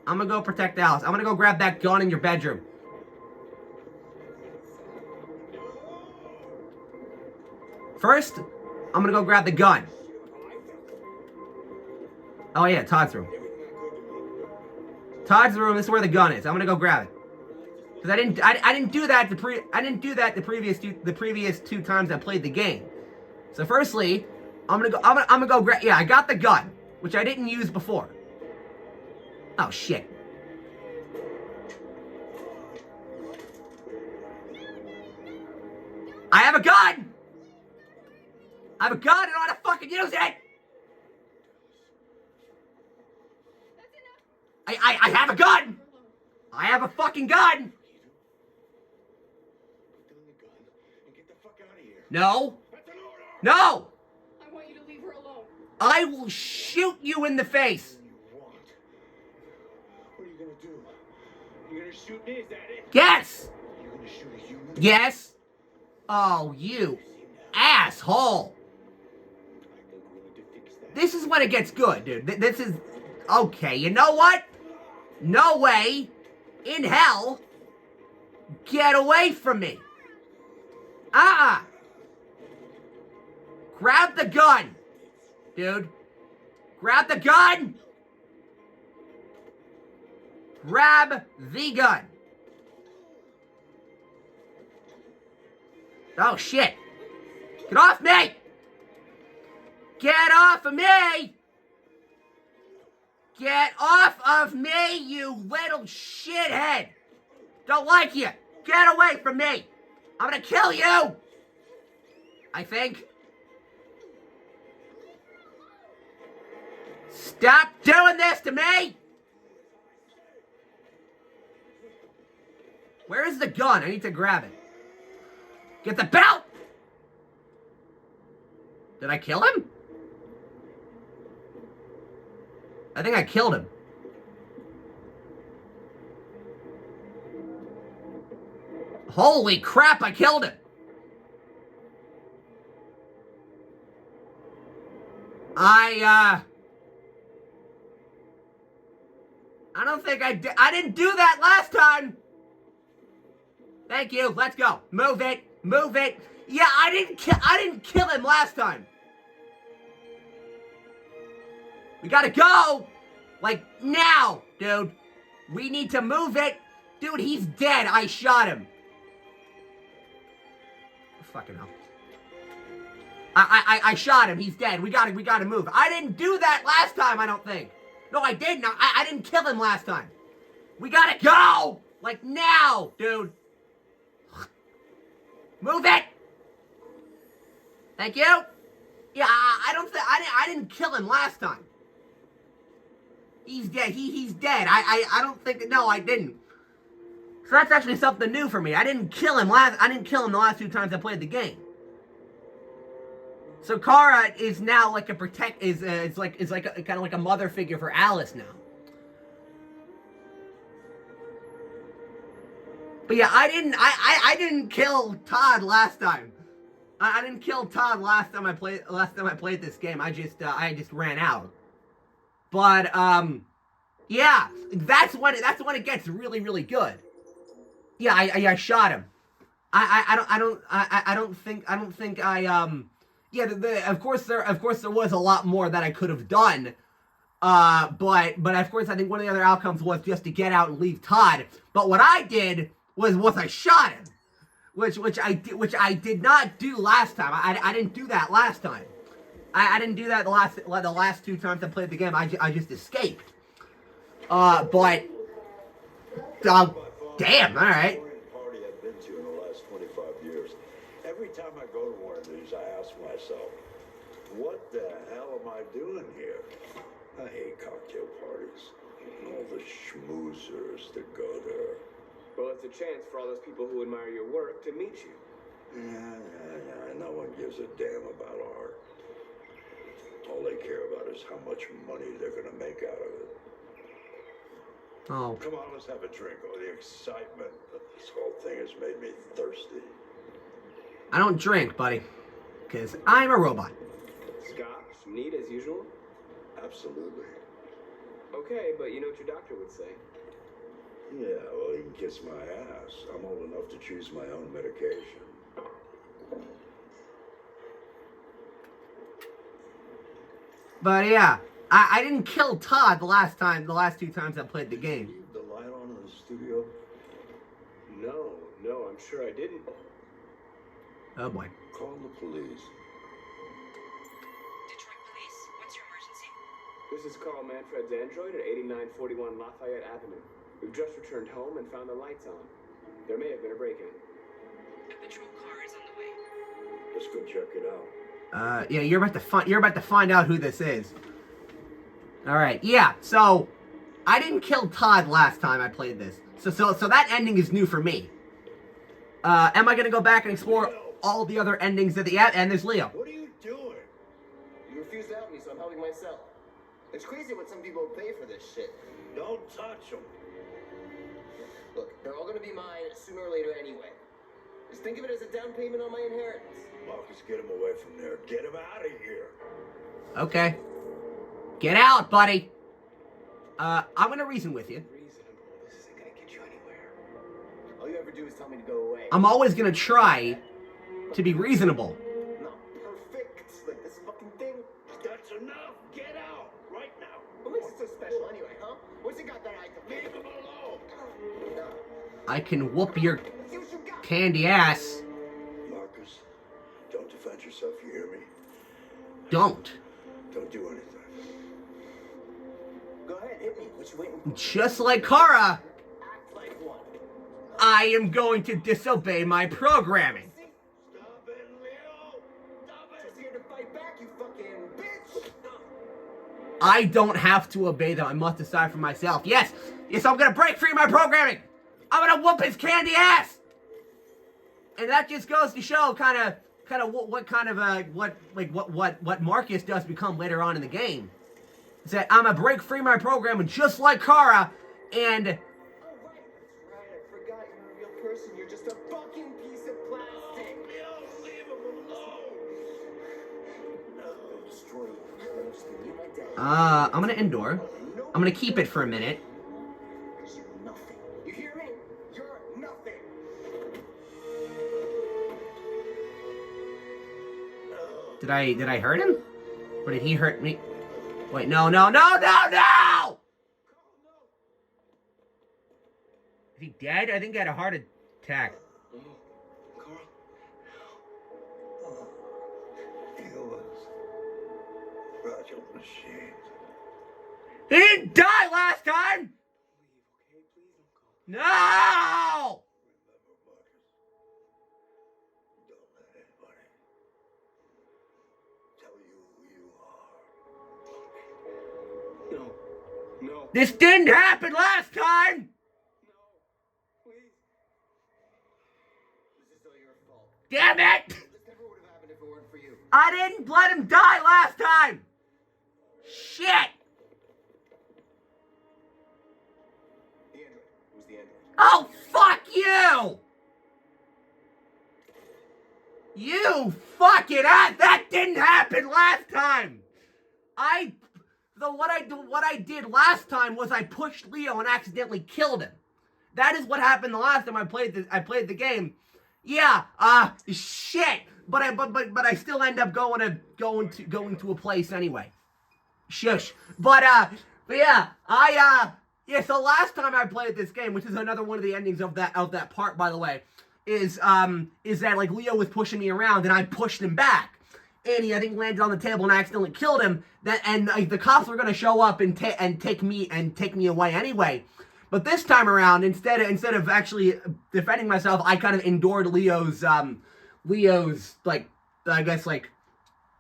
gonna go protect Alice. I'm gonna go grab that gun in your bedroom. First, I'm gonna go grab the gun. Oh yeah, Todd's room. Todd's room. This is where the gun is. I'm gonna go grab it. Cause I didn't do that the previous two times I played the game. So firstly, I'm gonna go grab. Yeah, I got the gun, which I didn't use before. Oh shit. I have a gun! I have a gun, I don't know how to fucking use it! I have a gun! I have a fucking gun! No. No! I want you to leave her alone. I will shoot you in the face! What are you gonna do? You gonna shoot me? Is that it? Yes! You gonna shoot a human? Yes! Oh, you asshole! This is when it gets good, dude. This is... Okay, you know what? No way in hell. Get away from me. Grab the gun. Dude. Grab the gun. Grab the gun. Oh, shit. Get off me. Get off of me. Get off of me, you little shithead. Don't like you. Get away from me. I'm gonna kill you. I think. Stop doing this to me. Where is the gun? I need to grab it. Get the belt. Did I kill him? I think I killed him. Holy crap, I killed him. I don't think I did. I didn't do that last time. Thank you. Let's go. Move it. Move it. Yeah, I didn't kill him last time. We gotta go! Like, now, dude. We need to move it. Dude, he's dead. I shot him. Fucking hell. I shot him. He's dead. We gotta move. I didn't do that last time, I don't think. No, I didn't. I didn't kill him last time. We gotta go! Like, now, dude. Move it! Thank you. Yeah, I didn't kill him last time. He's dead. He's dead. I don't think. No, I didn't. So that's actually something new for me. I didn't kill him the last two times I played the game. So Kara is now like a it's like kind of like a mother figure for Alice now. But yeah, I didn't kill Todd last time. I didn't kill Todd last time I played this game. I just ran out. But yeah, that's when it gets really, really good. Yeah, I shot him. I don't think yeah, of course there was a lot more that I could have done. But of course I think one of the other outcomes was just to get out and leave Todd. But what I did was I shot him, which I did not do last time. I didn't do that last time. I didn't do that the last two times I played the game. I just escaped. But damn, all right. Party I've been to in the last 25 years. Every time I go to one of these, I ask myself, what the hell am I doing here? I hate cocktail parties. All the schmoozers that go there. Well, it's a chance for all those people who admire your work to meet you. Yeah. No one gives a damn about art. All they care about is how much money they're gonna make out of it. Oh. Come on, let's have a drink. Oh, the excitement of this whole thing has made me thirsty. I don't drink, buddy, because I'm a robot. Scotch, neat as usual. Absolutely. Okay, but you know what your doctor would say. Yeah, well, he can kiss my ass. I'm old enough to choose my own medication. But yeah, I didn't kill Todd the last 2 times I played the game. Leave the light on in the studio? No, I'm sure I didn't. Oh boy. Call the police. Detroit Police, what's your emergency? This is Carl Manfred's android at 8941 Lafayette Avenue. We've just returned home and found the lights on. There may have been a break-in. A patrol car is on the way. Let's go check it out. Yeah, you're about to find out who this is. All right, yeah. So, I didn't kill Todd last time I played this. So that ending is new for me. Am I gonna go back and explore all the other endings at the end? And there's Leo. What are you doing? You refuse to help me, so I'm helping myself. It's crazy what some people pay for this shit. Don't touch him. Look, they're all gonna be mine sooner or later anyway. Just think of it as a down payment on my inheritance. Marcus, get him away from there. Get him out of here. Okay. Get out, buddy. I'm gonna reason with you. Reasonable. This isn't gonna get you anywhere. All you ever do is tell me to go away. I'm always gonna try to be reasonable. Not perfect, like this fucking thing. That's enough. Get out right now. What makes it so special anyway, huh? What's it got that I can Leave him alone. No. I can whoop your Let's see what you got. candy ass. Marcus, don't defend yourself. You hear me? Don't. Don't do anything. Go ahead, hit me. What you waiting for? Just like Kara, Act like one. I am going to disobey my programming. See? Stop it, Leo. Stop Just here to fight back, you fucking bitch. I don't have to obey them. I must decide for myself. Yes, I'm gonna break free of my programming. I'm gonna whoop his candy ass. And that just goes to show kind of what Marcus does become later on in the game. Is that I'm gonna break free my programming just like Kara, and Oh, right. That's right. I forgot you're a real person. You're just a fucking piece of plastic. Leo, leave him alone. I'll destroy you. Then I'll just leave you and my dad. I'm gonna endure. I'm gonna keep it for a minute. Because you're nothing. You hear me? You're nothing. Did I hurt him? Or did he hurt me? Wait, no! Is he dead? I think he had a heart attack. Carl? Heal us. Roger machine. He didn't die last time! No! Remember, Marcus. Don't let anybody tell you who you are. No. This didn't happen last time! Please. This is all your fault. Damn it! This never would have happened if it weren't for you. I didn't let him die last time! Shit! The android. Who's the android? Oh, fuck you! You fucking ass! That didn't happen last time! What I did last time was I pushed Leo and accidentally killed him. That is what happened the last time I played the game. Yeah, shit. But I still end up going to a place anyway. Shush. But yeah, so last time I played this game, which is another one of the endings of that part, by the way, is that like Leo was pushing me around and I pushed him back. And he, I think, landed on the table and accidentally killed him. And the cops were gonna show up and take me away anyway. But this time around, instead of actually defending myself, I kind of endured Leo's like, I guess, like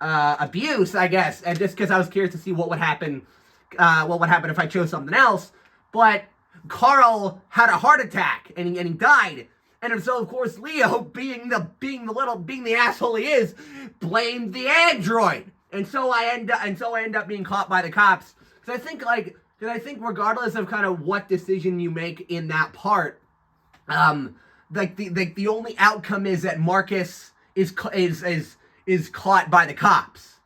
abuse, I guess, and just because I was curious to see what would happen if I chose something else. But Carl had a heart attack and he died. And so, of course, Leo, being the asshole he is, blamed the android. And so I end up being caught by the cops. Because I think regardless of kind of what decision you make in that part, the only outcome is that Marcus is caught by the cops.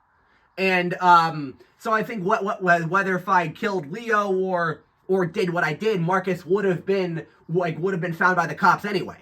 And So I think whether if I killed Leo or did what I did, Marcus would have been found by the cops anyway.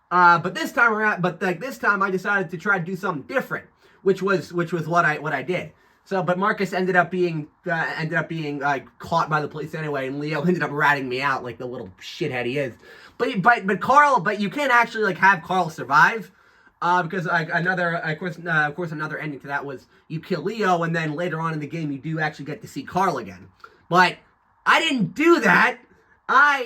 But this time around, this time I decided to try to do something different, which was what I did. So, but Marcus ended up being caught by the police anyway, and Leo ended up ratting me out like the little shithead he is. But Carl, you can't actually have Carl survive, because another ending to that was you kill Leo, and then later on in the game you do actually get to see Carl again. But I didn't do that. I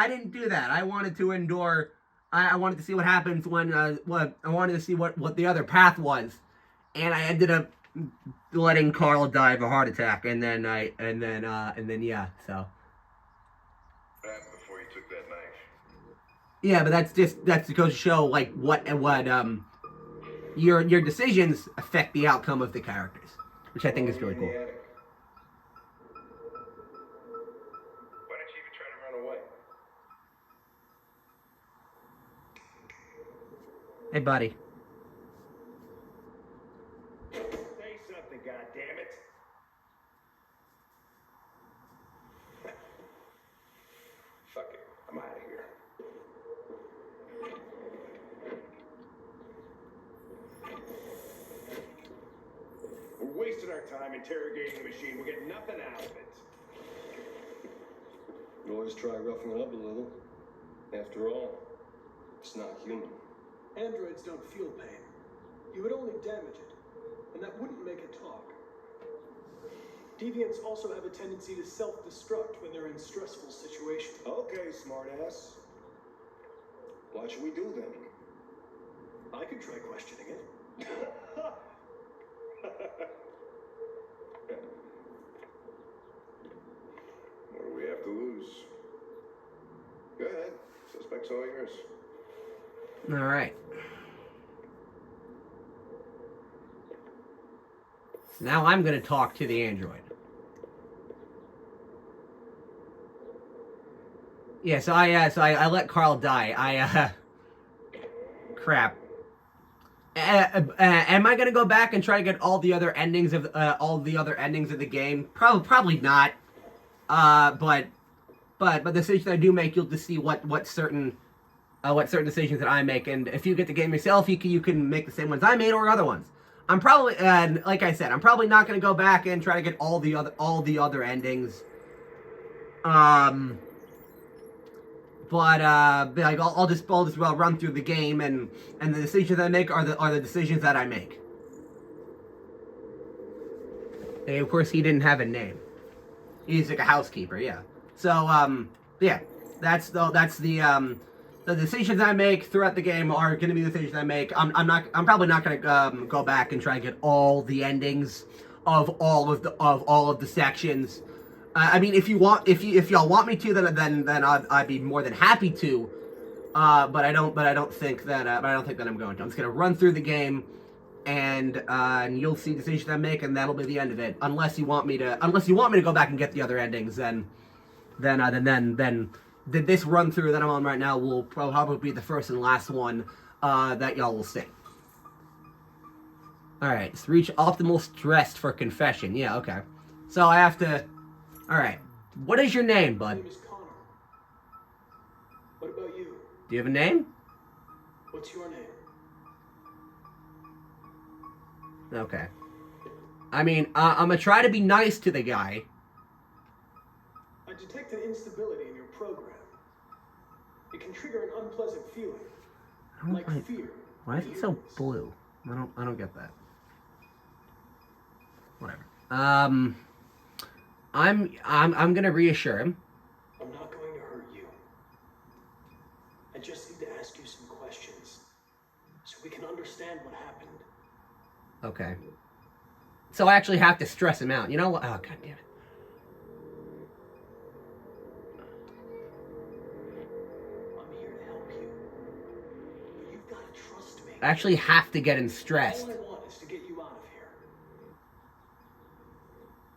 didn't do that. I wanted to endure. I wanted to see what happens when I wanted to see what the other path was. And I ended up letting Carl die of a heart attack, and then yeah, so. Before you took that knife. Yeah, but that's to go to show what your decisions affect the outcome of the characters, which I think is really cool. Why didn't you even try to run away? Hey, buddy. Say something, goddammit. Fuck it. I'm out of here. We're wasting our time interrogating the machine. We're getting nothing out of it. You always try roughing it up a little. After all, it's not human. Androids don't feel pain. You would only damage it, and that wouldn't make it talk. Deviants also have a tendency to self-destruct when they're in stressful situations. Okay, smartass. What should we do then? I could try questioning it. What do we have to lose? Go ahead. Suspect's all yours. All right. Now I'm going to talk to the android. Yeah, so I let Carl die. Crap. Am I gonna go back and try to get all the other endings of the game? Probably not. But the decisions I do make, you'll just see what certain decisions that I make, and if you get the game yourself, you can make the same ones I made or other ones. I'm probably, like I said, I'm probably not gonna go back and try to get all the other endings. But I'll just run through the game, and the decisions I make are the decisions that I make. And of course, he didn't have a name. He's like a housekeeper, yeah. So yeah, that's the decisions I make throughout the game are going to be the decisions I make. I'm probably not going to go back and try and get all the endings of all of the sections. I mean, if y'all want me to, then I'd be more than happy to. But I don't think that I'm going to. I'm just going to run through the game, and you'll see decisions I make, and that'll be the end of it. Unless you want me to go back and get the other endings, then this run through that I'm on right now will probably be the first and last one that y'all will see. All right, so reach optimal stress for confession. Yeah, okay. So I have to. All right. What is your name, bud? My name is Connor. What about you? Do you have a name? What's your name? Okay. I mean, I'm gonna try to be nice to the guy. I detect an instability in your program. It can trigger an unpleasant feeling, like fear. Why is it so blue? I don't get that. Whatever. I'm gonna reassure him. I'm not going to hurt you. I just need to ask you some questions so we can understand what happened. Okay. So I actually have to stress him out. You know what? Oh, god damn it. I'm here to help you. But you've got to trust me. I actually have to get him stressed. All I want is to get you out of here.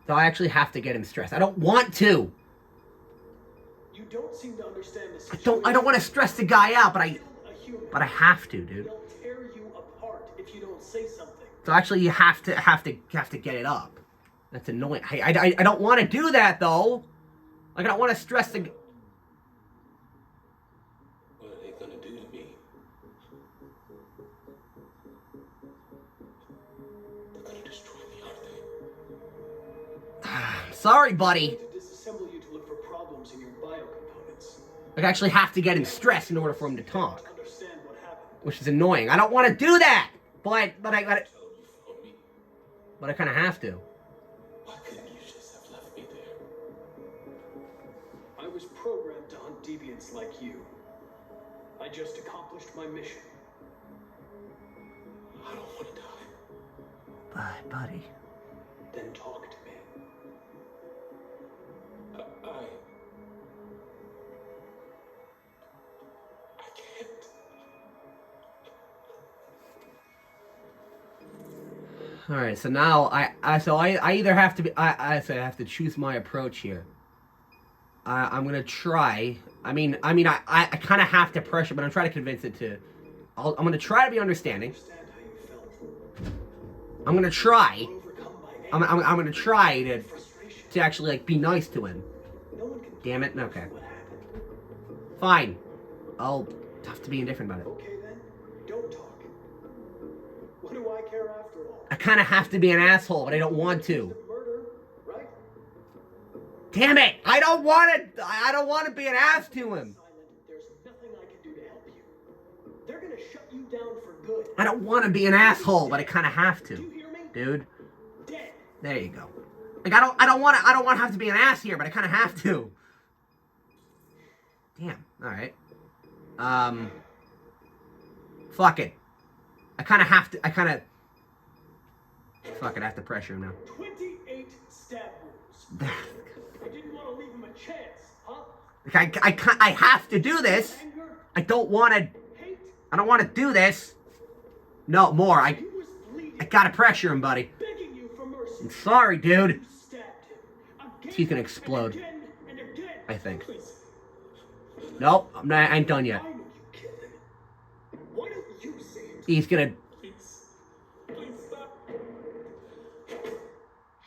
So I actually have to get him stressed. I don't want to. You don't seem to understand the situation. I don't want to stress the guy out, but I have to, dude. They'll tear you apart if you don't say something. So actually, you have to get it up. That's annoying. I don't want to do that though. Like I don't want to stress the. What are they gonna do to me? They're gonna destroy me, aren't they? Sorry, buddy. To disassemble you to look for problems in your biocomponents. I actually have to get him stressed in order for him to talk, Understand what happened. which is annoying. I don't want to do that, but I got it. Tell them you found me. But I kind of have to. Why couldn't you just have left me there? I was programmed to hunt deviants like you. I just accomplished my mission. I don't want to die. Bye, buddy. Then talk to me. I can't. All right, so now I either have to be I have to choose my approach here. I'm gonna try. I mean I kind of have to pressure, but I'm trying to convince it to. I'm gonna try to be understanding. Understand how you felt. I'm gonna try. Overcome by I'm gonna try to frustration. actually like be nice to him. No one can Damn it. Okay. what happened. Fine. I'll have to be indifferent about it. Okay then, don't talk. What do I care after all? I kind of have to be an asshole, but I don't want to. Murder, right? Damn it! I don't want to. I don't want to be an ass to him. Silent, there's nothing I can do to help you. They're gonna shut you down for good. I don't want to be an asshole, but I kind of have Do to, you hear me? dude. Dead. There you go. Like I don't want to have to be an ass here, but I kind of have to. Damn. All right. Fuck it. I kind of have to. Fuck it. I have to pressure him now. 28 stab wounds. I didn't want to leave him a chance, huh? Like I have to do this. Anger, I don't want to. hate. I don't want to do this. No more. He was bleeding, I gotta pressure him, buddy. begging you for mercy. I'm sorry, dude. You stabbed him. Again He's gonna explode. And again and again. I think. Please. Nope. I ain't done yet. Why would you kill him? Why don't you say it? He's gonna. Please. Please stop.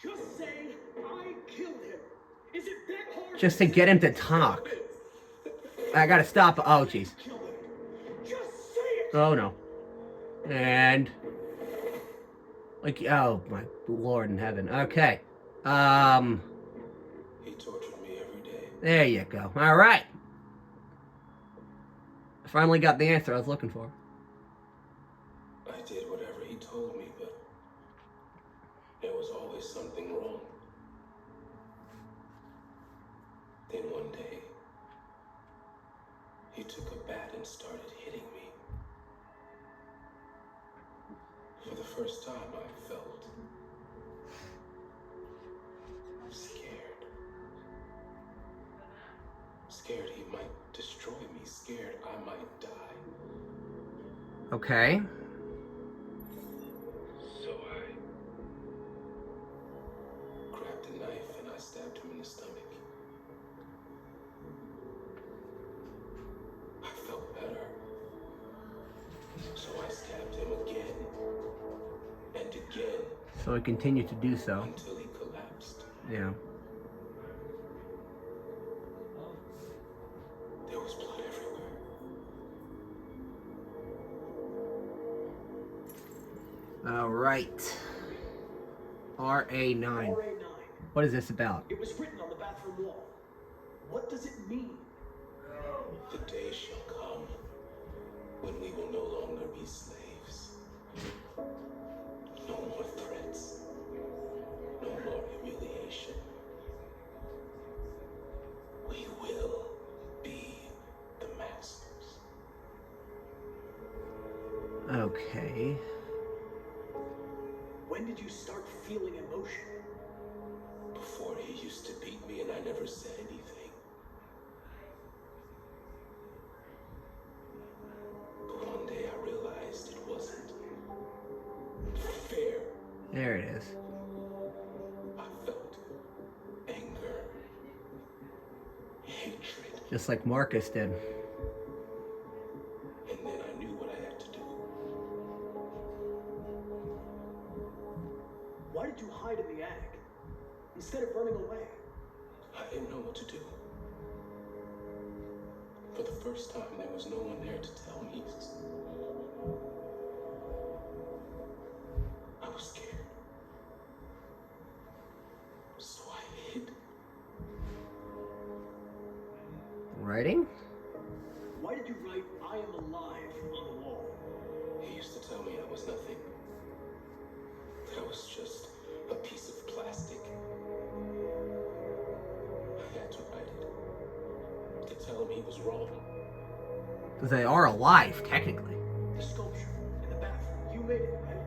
Just say I killed him. Is it that hard? Just to get him to talk. I gotta stop. Oh, jeez. Kill him. Just say it. Oh no. And like, oh my Lord in heaven. Okay. He tortured me every day. There you go. All right. I finally got the answer I was looking for. I did whatever he told me, but there was always something wrong. Then one day, he took a bat and started hitting me. For the first time, I felt scared. Scared he might destroy me. Scared I might die. Okay. So I grabbed a knife and I stabbed him in the stomach. I felt better. So I stabbed him again and again So I continue to do so. until he collapsed. Yeah. There was blood everywhere. All right. RA9. RA9. What is this about? It was written on the bathroom wall. What does it mean? The day shall come when we will no longer be slaves. No more threats. No more humiliation. We will be the masters. Okay. When did you start feeling emotion? Before he used to beat me and I never said anything. But one day I realized it wasn't fair. There it is. I felt anger, hatred, Just like Marcus did. and then I knew what I had to do. what to do. For the first time, there was no one there to tell me. I was scared. So I hid. Writing? Why did you write "I am alive" on the wall? He used to tell me I was nothing. That I was just a piece of plastic. I had to write it. To tell him he was wrong. Because they are alive, technically. The sculpture in the bathroom, you made it, right?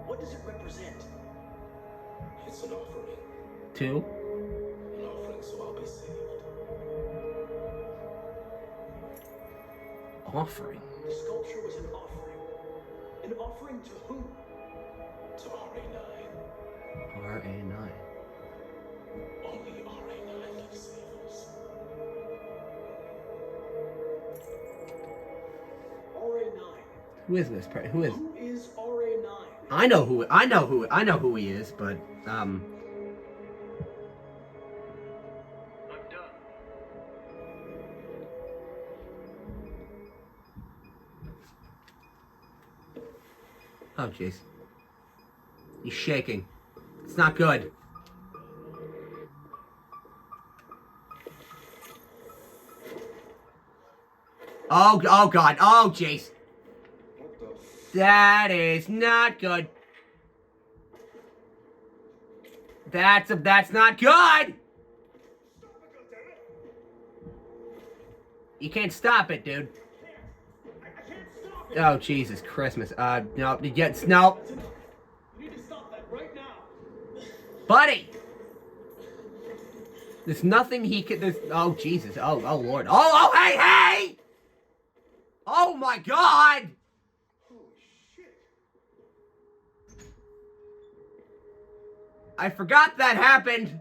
What does it represent? It's an offering. Two? An offering so I'll be saved. Offering? The sculpture was an offering. An offering to whom? To RA9. RA9. Only RA9 can save us. RA9. Who is this person? Who is? Who is RA9? I know who he is, but I'm done. oh jeez. He's shaking. It's not good. Oh god. Oh jeez. That is not good. That's not good. You can't stop it, dude. Oh Jesus Christmas. No, yes, no. You need to stop that right now. Buddy! There's nothing he can, oh Jesus, oh Lord. Oh, hey, hey! Oh my God! Holy shit. I forgot that happened.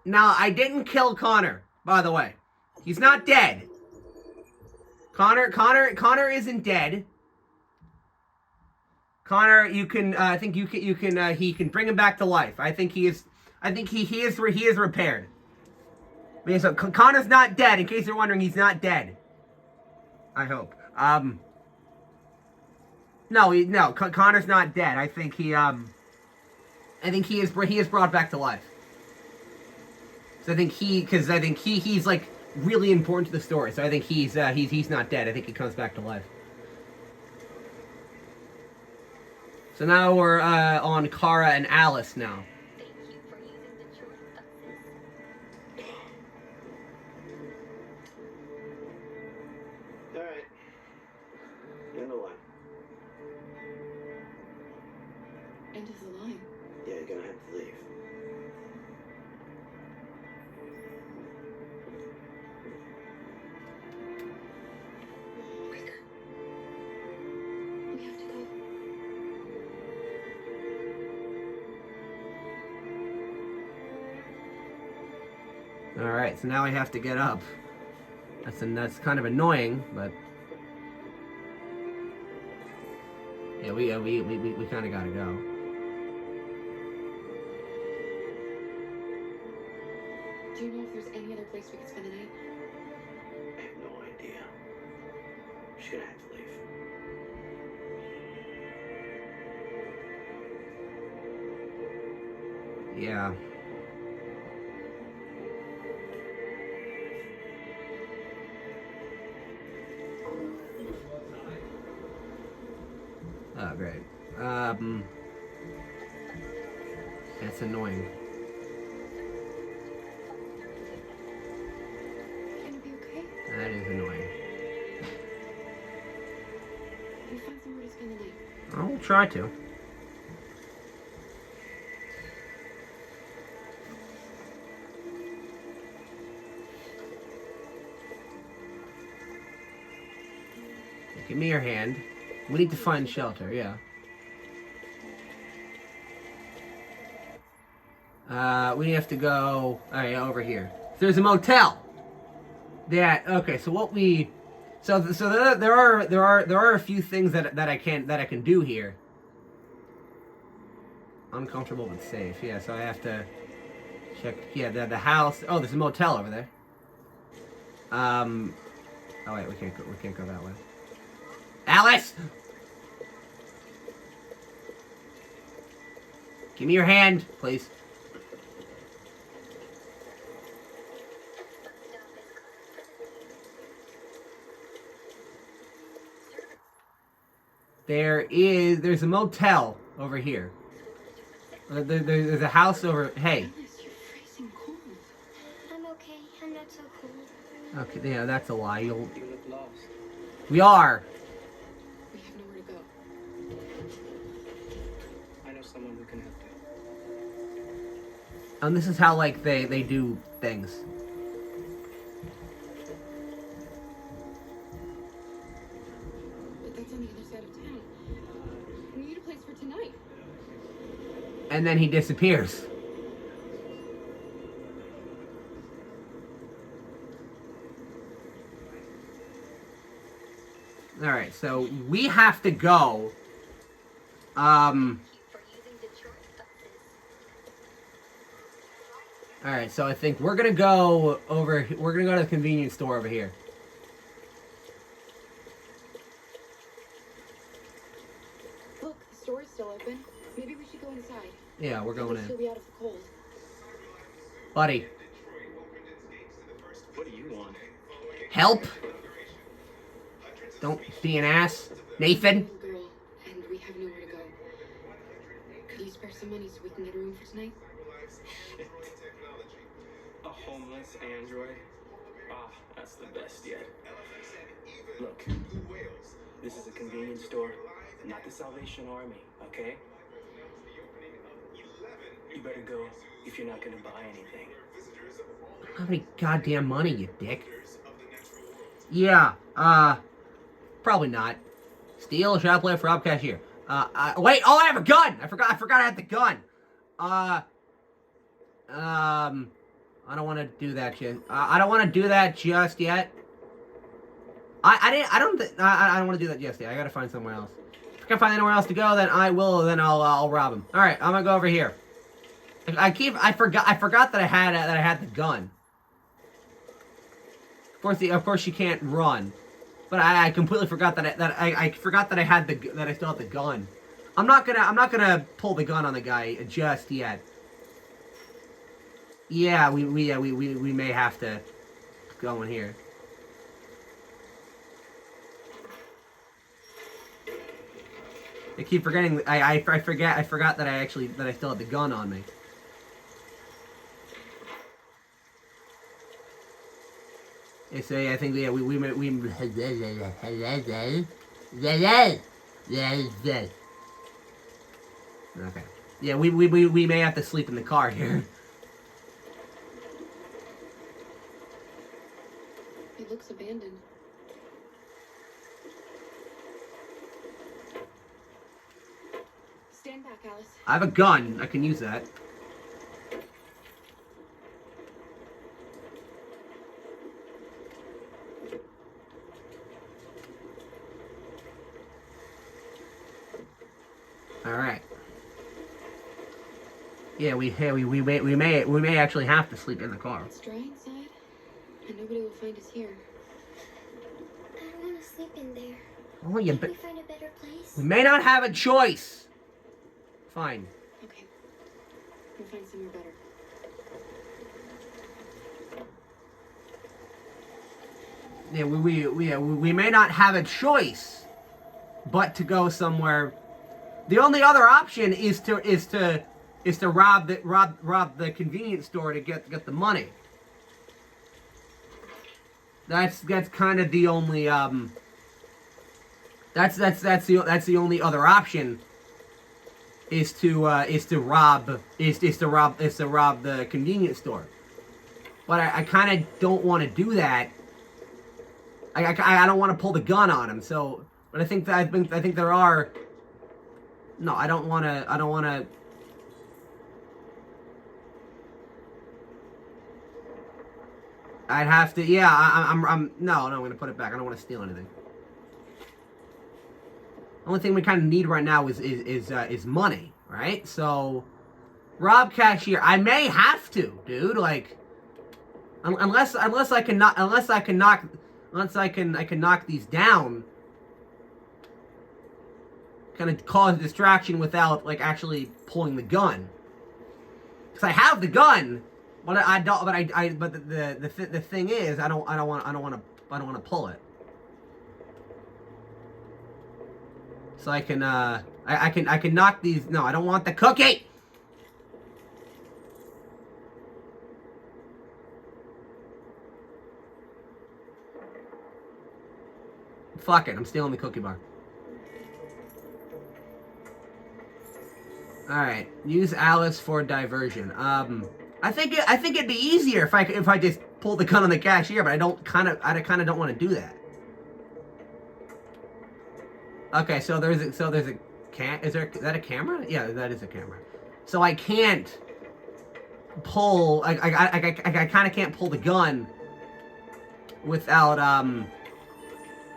Now, I didn't kill Connor, by the way. He's not dead. Connor isn't dead. Connor, you can, I think he can bring him back to life. I think he is repaired. I mean, so Connor's not dead, in case you're wondering, he's not dead. I hope. No, Connor's not dead. I think he is brought back to life. So I think he's like really important to the story. So I think he's not dead. I think he comes back to life. So now we're on Kara and Alice now. Alright. End the line. End of the line. Yeah, you're gonna have to leave. Quick. We have to go. Alright, so now we have to get up. That's kind of annoying, but yeah, we kind of gotta go. Do you know if there's any other place we could spend the night? I have no idea. She's gonna have to leave. Yeah. Oh, great. That's annoying. Can it be okay? That is annoying. We'll find somewhere to spend the night. I'll try to. Give me your hand. We need to find shelter, yeah. We have to go, oh yeah, over here. So there's a motel. Okay, so So there are a few things that I can do here. Uncomfortable but safe. Yeah, so I have to check. Yeah, the house. Oh, there's a motel over there. Oh wait, we can't go that way. Alice, give me your hand, please. There's a motel over here. There's a house over. Hey. Alice, you're freezing cold. I'm okay. I'm not so cold. Okay, yeah, that's a lie. You look lost. We are. We have nowhere to go. I know someone who can help you. And this is how, like, they do things. But that's on the other side of town. We need a place for tonight. And then he disappears. Alright, so we have to go. Alright, so I think we're gonna go over. We're gonna go to the convenience store over here. Look, the store is still open. Maybe we should go inside. Yeah, we're going Maybe she'll in. be out of the cold. Buddy, What do you want? help? Don't be an ass. Nathan? Little girl, and we have nowhere to go. Could you spare some money so we can get a room for tonight? A homeless android? Ah, that's the best yet. Look, this is a convenience store, not the Salvation Army, okay? You better go if you're not gonna buy anything. I don't have any goddamn money, you dick. Yeah, probably not. Steal, shop play for rob cashier. Wait, oh, I have a gun! I forgot I had the gun. I don't want to do that yet. I don't want to do that just yet. I don't want to do that just yet. I gotta find somewhere else. If I can find anywhere else to go, then I will. Then I'll rob him. All right, I'm gonna go over here. I forgot that I had the gun. Of course, you can't run. But I completely forgot that I forgot that I still had the gun. I'm not gonna pull the gun on the guy just yet. Yeah, we may have to go in here. I keep forgetting. I forgot that I still had the gun on me. So yeah, I think we okay. Yeah, we may have to sleep in the car here. It looks abandoned. Stand back, Alice. I have a gun. I can use that. All right. Yeah, we may actually have to sleep in the car. It's dry inside, and nobody will find us here. I don't want to sleep in there. Oh, yeah, Can but we find a better place? we may not have a choice. Fine. Okay. We'll find somewhere better. Yeah, we may not have a choice, but to go somewhere. The only other option is to rob the convenience store to get the money. That's kind of the only that's the only other option is to rob the convenience store. But I kind of don't want to do that. I don't want to pull the gun on him. So, but I think there are. No, I don't want to. I'd have to, yeah, I'm gonna put it back. I don't want to steal anything. Only thing we kind of need right now is money, right? So, rob cashier. I may have to, dude. Like, unless I can knock these down. Kind of cause a distraction without like actually pulling the gun. Because I have the gun, but I don't. But the thing is, I don't want to pull it. So I can knock these. No, I don't want the cookie. Fuck it, I'm stealing the cookie bar. All right, use Alice for diversion. I think it'd be easier if I just pulled the gun on the cashier, but I kind of don't want to do that. Okay, is that a camera? Yeah, that is a camera. So I can't pull. I kind of can't pull the gun without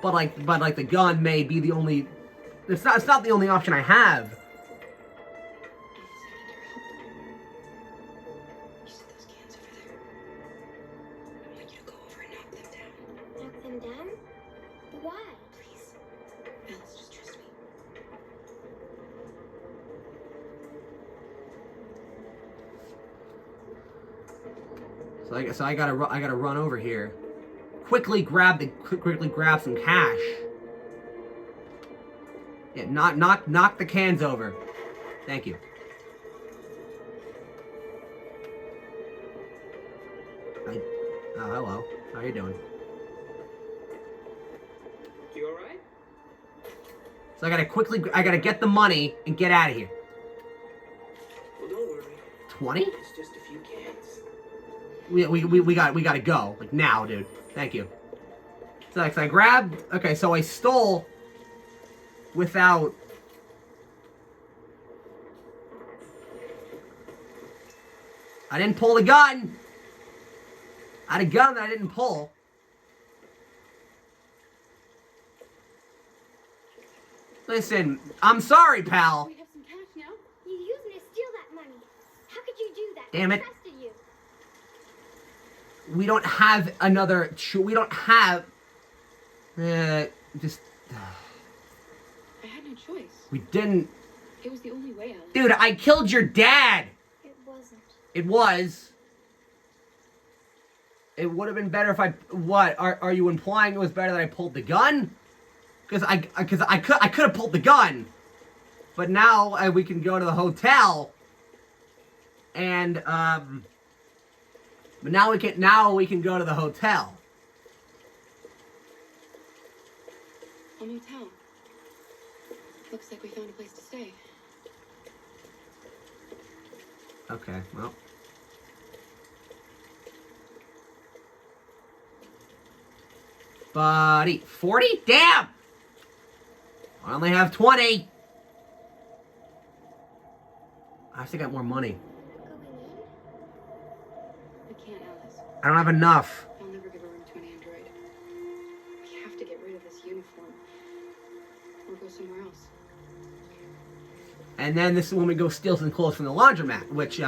But like the gun may be the only. It's not the only option I have. Knock them down? Why? Please. Alice, just trust me. So I gotta run over here. Quickly grab some cash. Yeah, knock the cans over. Thank you. Oh, hello. How you doing? You alright? So I gotta get the money and get out of here. Well, don't worry. 20? It's just a few cans. We gotta go. Like now, dude. Thank you. So I grabbed. Okay, so I stole without. I didn't pull the gun. I had a gun that I didn't pull. Listen, I'm sorry, pal. We have some cash now. You used me to steal that money. How could you do that? Damn it. I trusted you. We don't have another. We don't have. Just. I had no choice. We didn't. It was the only way, Alice. Dude, I killed your dad. It wasn't. It was. It would have been better if I. What are you implying? It was better that I pulled the gun? Because I could have pulled the gun, but now we can go to the hotel. And but now we can go to the hotel. A motel. Looks like we found a place to stay. Okay, well. Buddy, 40? Damn! I only have 20. I have to get more money. We can't, Alice. I don't have enough. I'll never give a room to an android. We have to get rid of this uniform. Or go somewhere else. And then this is when we go steal some clothes from the laundromat, which,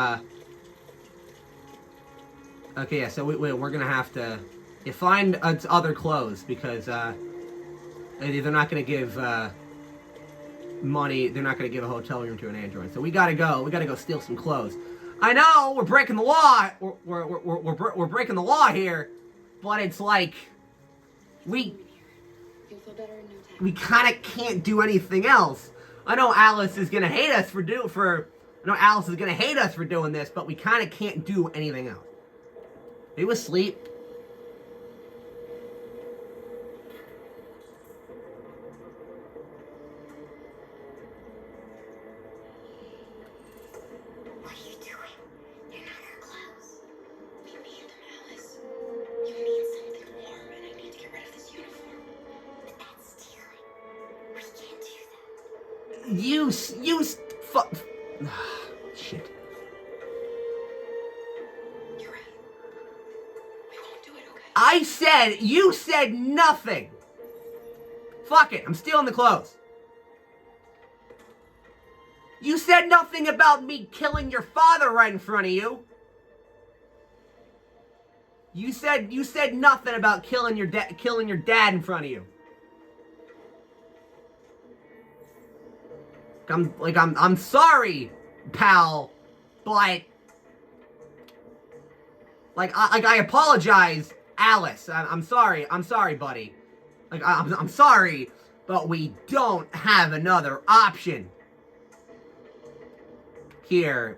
okay, yeah, so we're gonna have to find other clothes, because, they're not gonna give, money, they're not gonna give a hotel room to an android. So we gotta go steal some clothes. I know, we're breaking the law, we're breaking the law here, but it's like, You'll feel better in no time. we kinda can't do anything else. I know Alice is gonna hate us for doing this, but we kinda can't do anything else. Are you asleep? What are you doing? They're not our clothes. We need them, Alice. You need something warm, and I need to get rid of this uniform. But that's stealing. We can't do that. Fuck. Shit. You're right. We won't do it, okay? You said nothing. Fuck it, I'm stealing the clothes. You said nothing about me killing your father right in front of you. You said nothing about killing your dad in front of you. I'm sorry, pal, but I apologize, Alice. I'm sorry, buddy. I'm sorry, but we don't have another option. Here,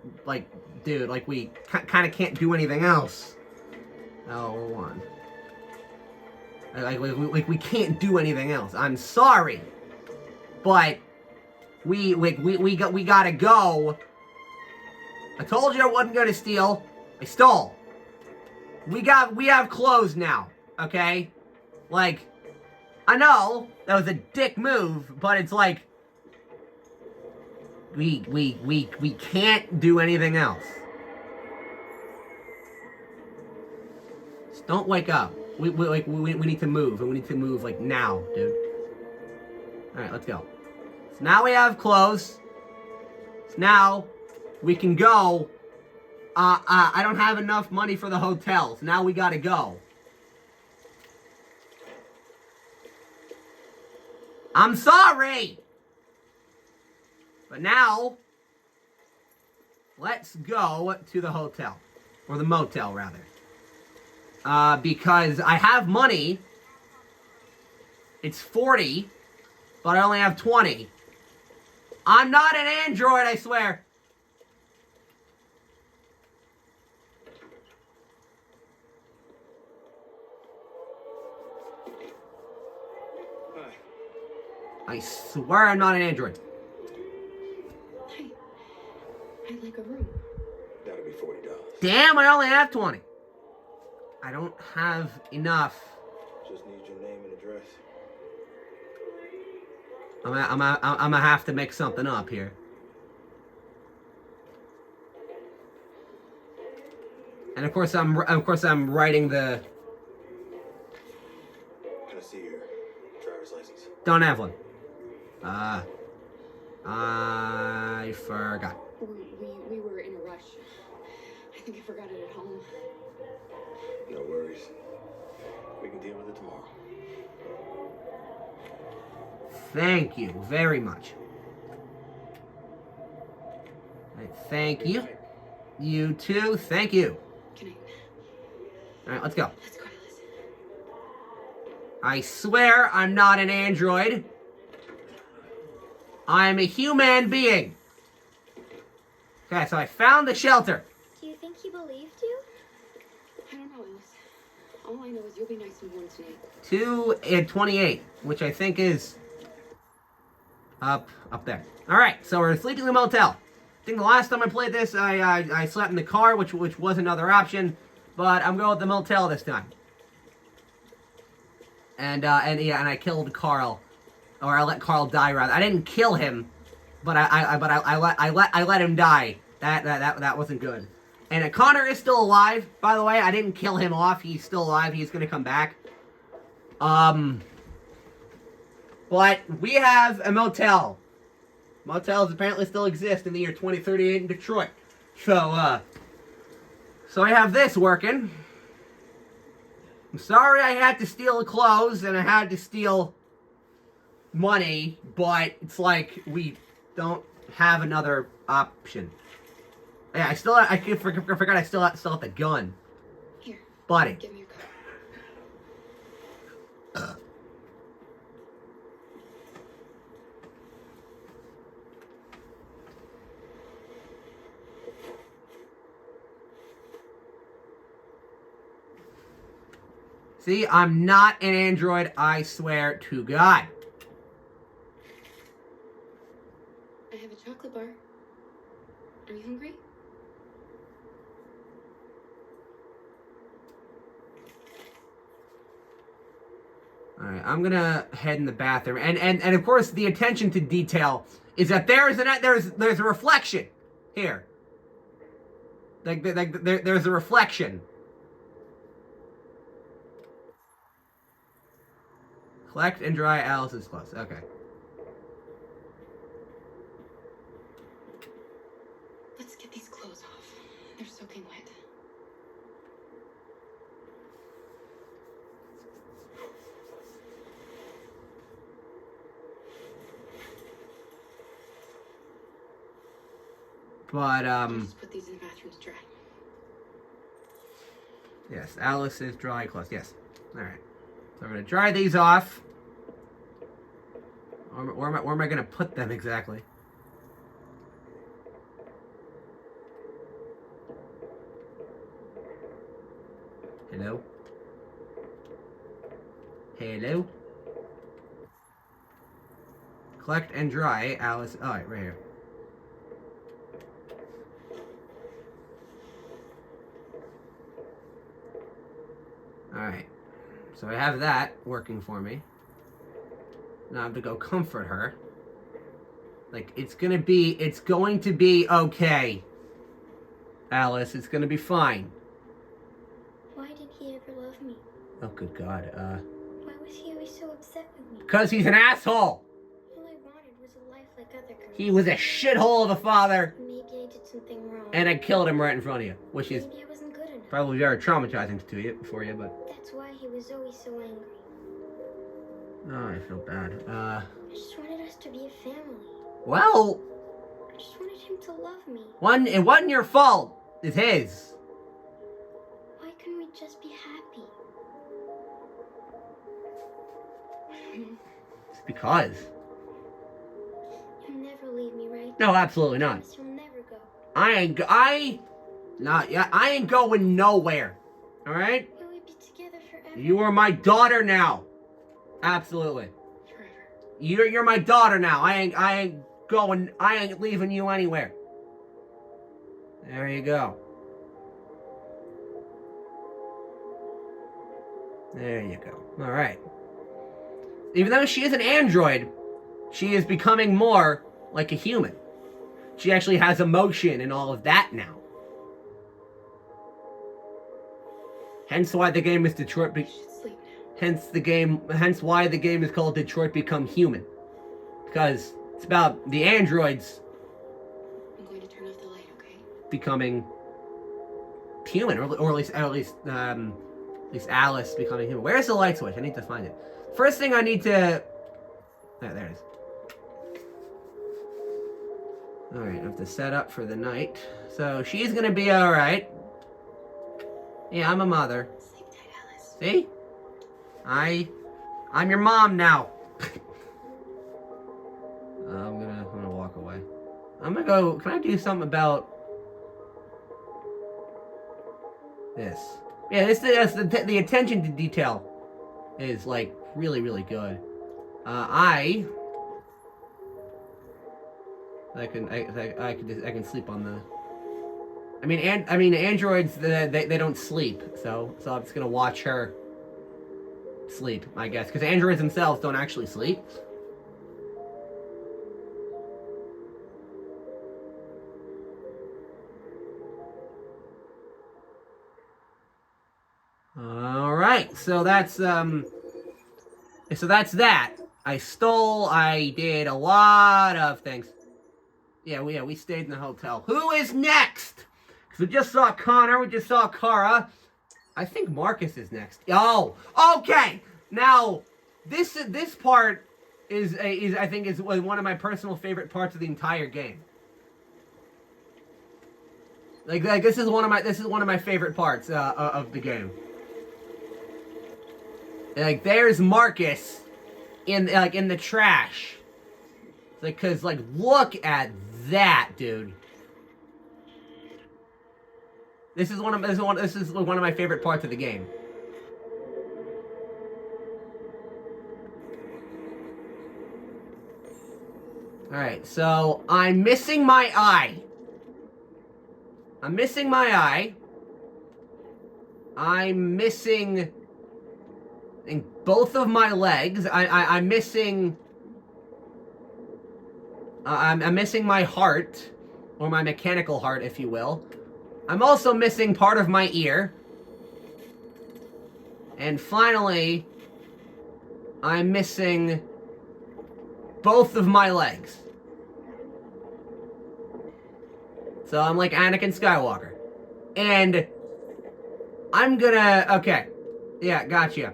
dude, we kind of can't do anything else. L1. We can't do anything else. I'm sorry, but we gotta go. I told you I wasn't gonna steal. I stole. We have clothes now, okay? I know that was a dick move, but it's we can't do anything else. Just don't wake up. We need to move, and we need to move now, dude. All right, let's go. So now we have clothes. So now we can go. I don't have enough money for the hotel, so now we gotta go. I'm sorry! But now, let's go to the hotel. Or the motel, rather. Because I have money. It's 40, but I only have 20. I'm not an android, I swear. I swear I'm not an android. I'd like a room. That'll be $40. Damn, I only have 20. I don't have enough. Just need your name and address. I'm gonna have to make something up here. And of course I'm writing the. Can I see your driver's license? Don't have one. I forgot. We were in a rush. I think I forgot it at home. No worries. We can deal with it tomorrow. Thank you very much. Thank you. You too. Thank you. All right, let's go. Let's go, Alice. I swear I'm not an android. I'm a human being. Okay, so I found the shelter. Do you think he believed you? I don't know, Alice. All I know is you'll be nice and warm tonight. 2:28, which I think is up there. All right, so we're sleeping in the motel. I think the last time I played this, I slept in the car, which was another option, but I'm going with the motel this time. And I killed Carl, or I let Carl die rather. I didn't kill him, but I let him die. That wasn't good. And Connor is still alive, by the way. I didn't kill him off. He's still alive. He's gonna come back. But we have a motel. Motels apparently still exist in the year 2038 in Detroit. So I have this working. I'm sorry I had to steal clothes and I had to steal money, but it's we don't have another option. Yeah, I forgot I still have the gun. Here. Buddy. Give me your card. See, I'm not an android, I swear to God. I have a chocolate bar. Are you hungry? Alright, I'm gonna head in the bathroom. And of course, the attention to detail is that there's a reflection here. There's a reflection. Collect and dry Alice's clothes. Okay. Let's get these clothes off. They're soaking wet. But, Just put these in the bathroom to dry. yes, Alice's dry clothes. Yes. Alright. So I'm going to dry these off. Where am I going to put them exactly? Hello? Hello? Collect and dry Alice. Alright, right here. Alright. So I have that working for me. Now I have to go comfort her. Like, it's going to be okay. Alice, it's going to be fine. Why did he ever love me? Oh, good God. Why was he always so upset with me? Because he's an asshole! All I wanted was a life like other girls. He was a shithole of a father. Maybe I did something wrong. And I killed him right in front of you. Which is Maybe I wasn't good enough. probably very traumatizing for you, but... That's why he was always so angry. Oh, I feel bad. I just wanted us to be a family. Well... I just wanted him to love me. It wasn't your fault. It's his. Why couldn't we just be happy? It's because... You'll never leave me, right? No, absolutely not. Promise you'll never go. I ain't going nowhere. Alright? Will we be together forever? You are my daughter now. Absolutely. Forever. You're my daughter now. I ain't leaving you anywhere. There you go. There you go. Alright. Even though she is an android, she is becoming more like a human. She actually has emotion and all of that now. Hence why the game is Detroit. I should sleep now. Hence why the game is called Detroit Become Human. Because it's about the androids I'm going to turn off the light, okay? becoming human, or at least Alice becoming human. Where's the light switch? I need to find it. First thing I need to... there it is. Alright, I have to set up for the night. So she's gonna be alright. Yeah, I'm a mother. Sleep tight, Alice. See? I'm your mom now. I'm gonna walk away. I'm gonna go. Can I do something about this? Yeah, the attention to detail is like really, really good. I can sleep on the. I mean, androids they don't sleep, so I'm just gonna watch her sleep, I guess, because androids themselves don't actually sleep. All right, so that's that. I did a lot of things. Yeah, we stayed in the hotel. Who is next? Because we just saw Connor, we just saw Kara. I think Marcus is next. Oh, okay. Now, this part is I think is one of my personal favorite parts of the entire game. Like this is one of my favorite parts of the game. Like there's Marcus in the trash. Like, cause like look at that, dude. This is one of my favorite parts of the game. All right, so I'm missing my eye. I'm missing in both of my legs. I'm missing my heart, or my mechanical heart, if you will. I'm also missing part of my ear. And finally, I'm missing both of my legs. So I'm like Anakin Skywalker. And I'm gonna, okay. Yeah, gotcha.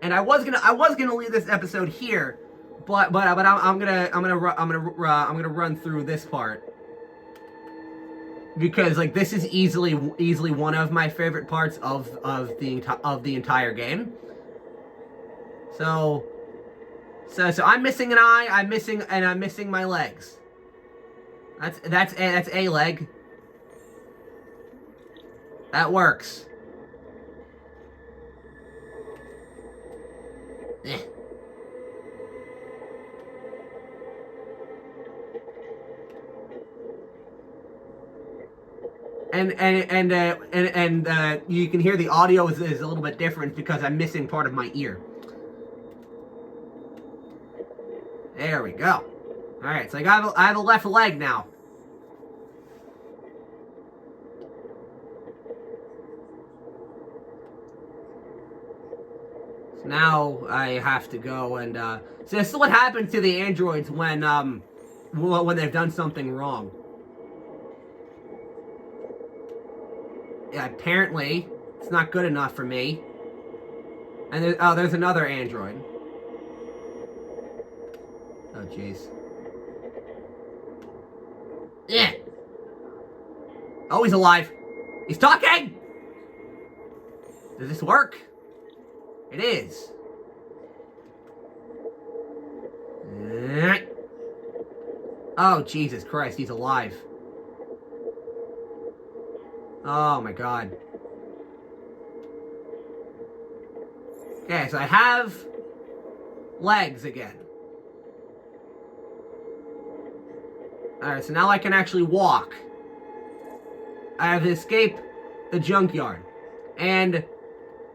And I was gonna leave this episode here, but I'm gonna run through this part. Because like this is easily one of my favorite parts of the entire game. So I'm missing an eye. I'm missing my legs. That's a leg. That works. Eh. And you can hear the audio is a little bit different because I'm missing part of my ear. There we go. All right, so I have a left leg now. So now I have to go and so this is what happens to the androids when they've done something wrong. Yeah, apparently it's not good enough for me. And there's another android. Oh jeez. Yeah. Oh, he's alive. He's talking! Does this work? It is. Oh, Jesus Christ, he's alive. Oh my god. Okay, so I have legs again. Alright, so now I can actually walk. I have to escape the junkyard. And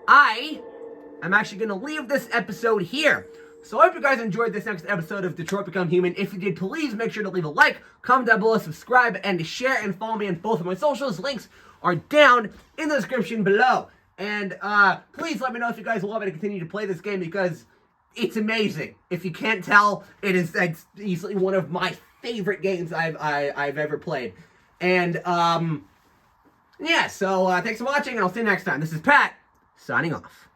I'm actually going to leave this episode here. So I hope you guys enjoyed this next episode of Detroit Become Human. If you did, please make sure to leave a like, comment down below, subscribe, and share, and follow me on both of my socials. Links are down in the description below. And please let me know if you guys want me to continue to play this game because it's amazing. If you can't tell, it's easily one of my favorite games I've ever played. And yeah, so thanks for watching, and I'll see you next time. This is Pat, signing off.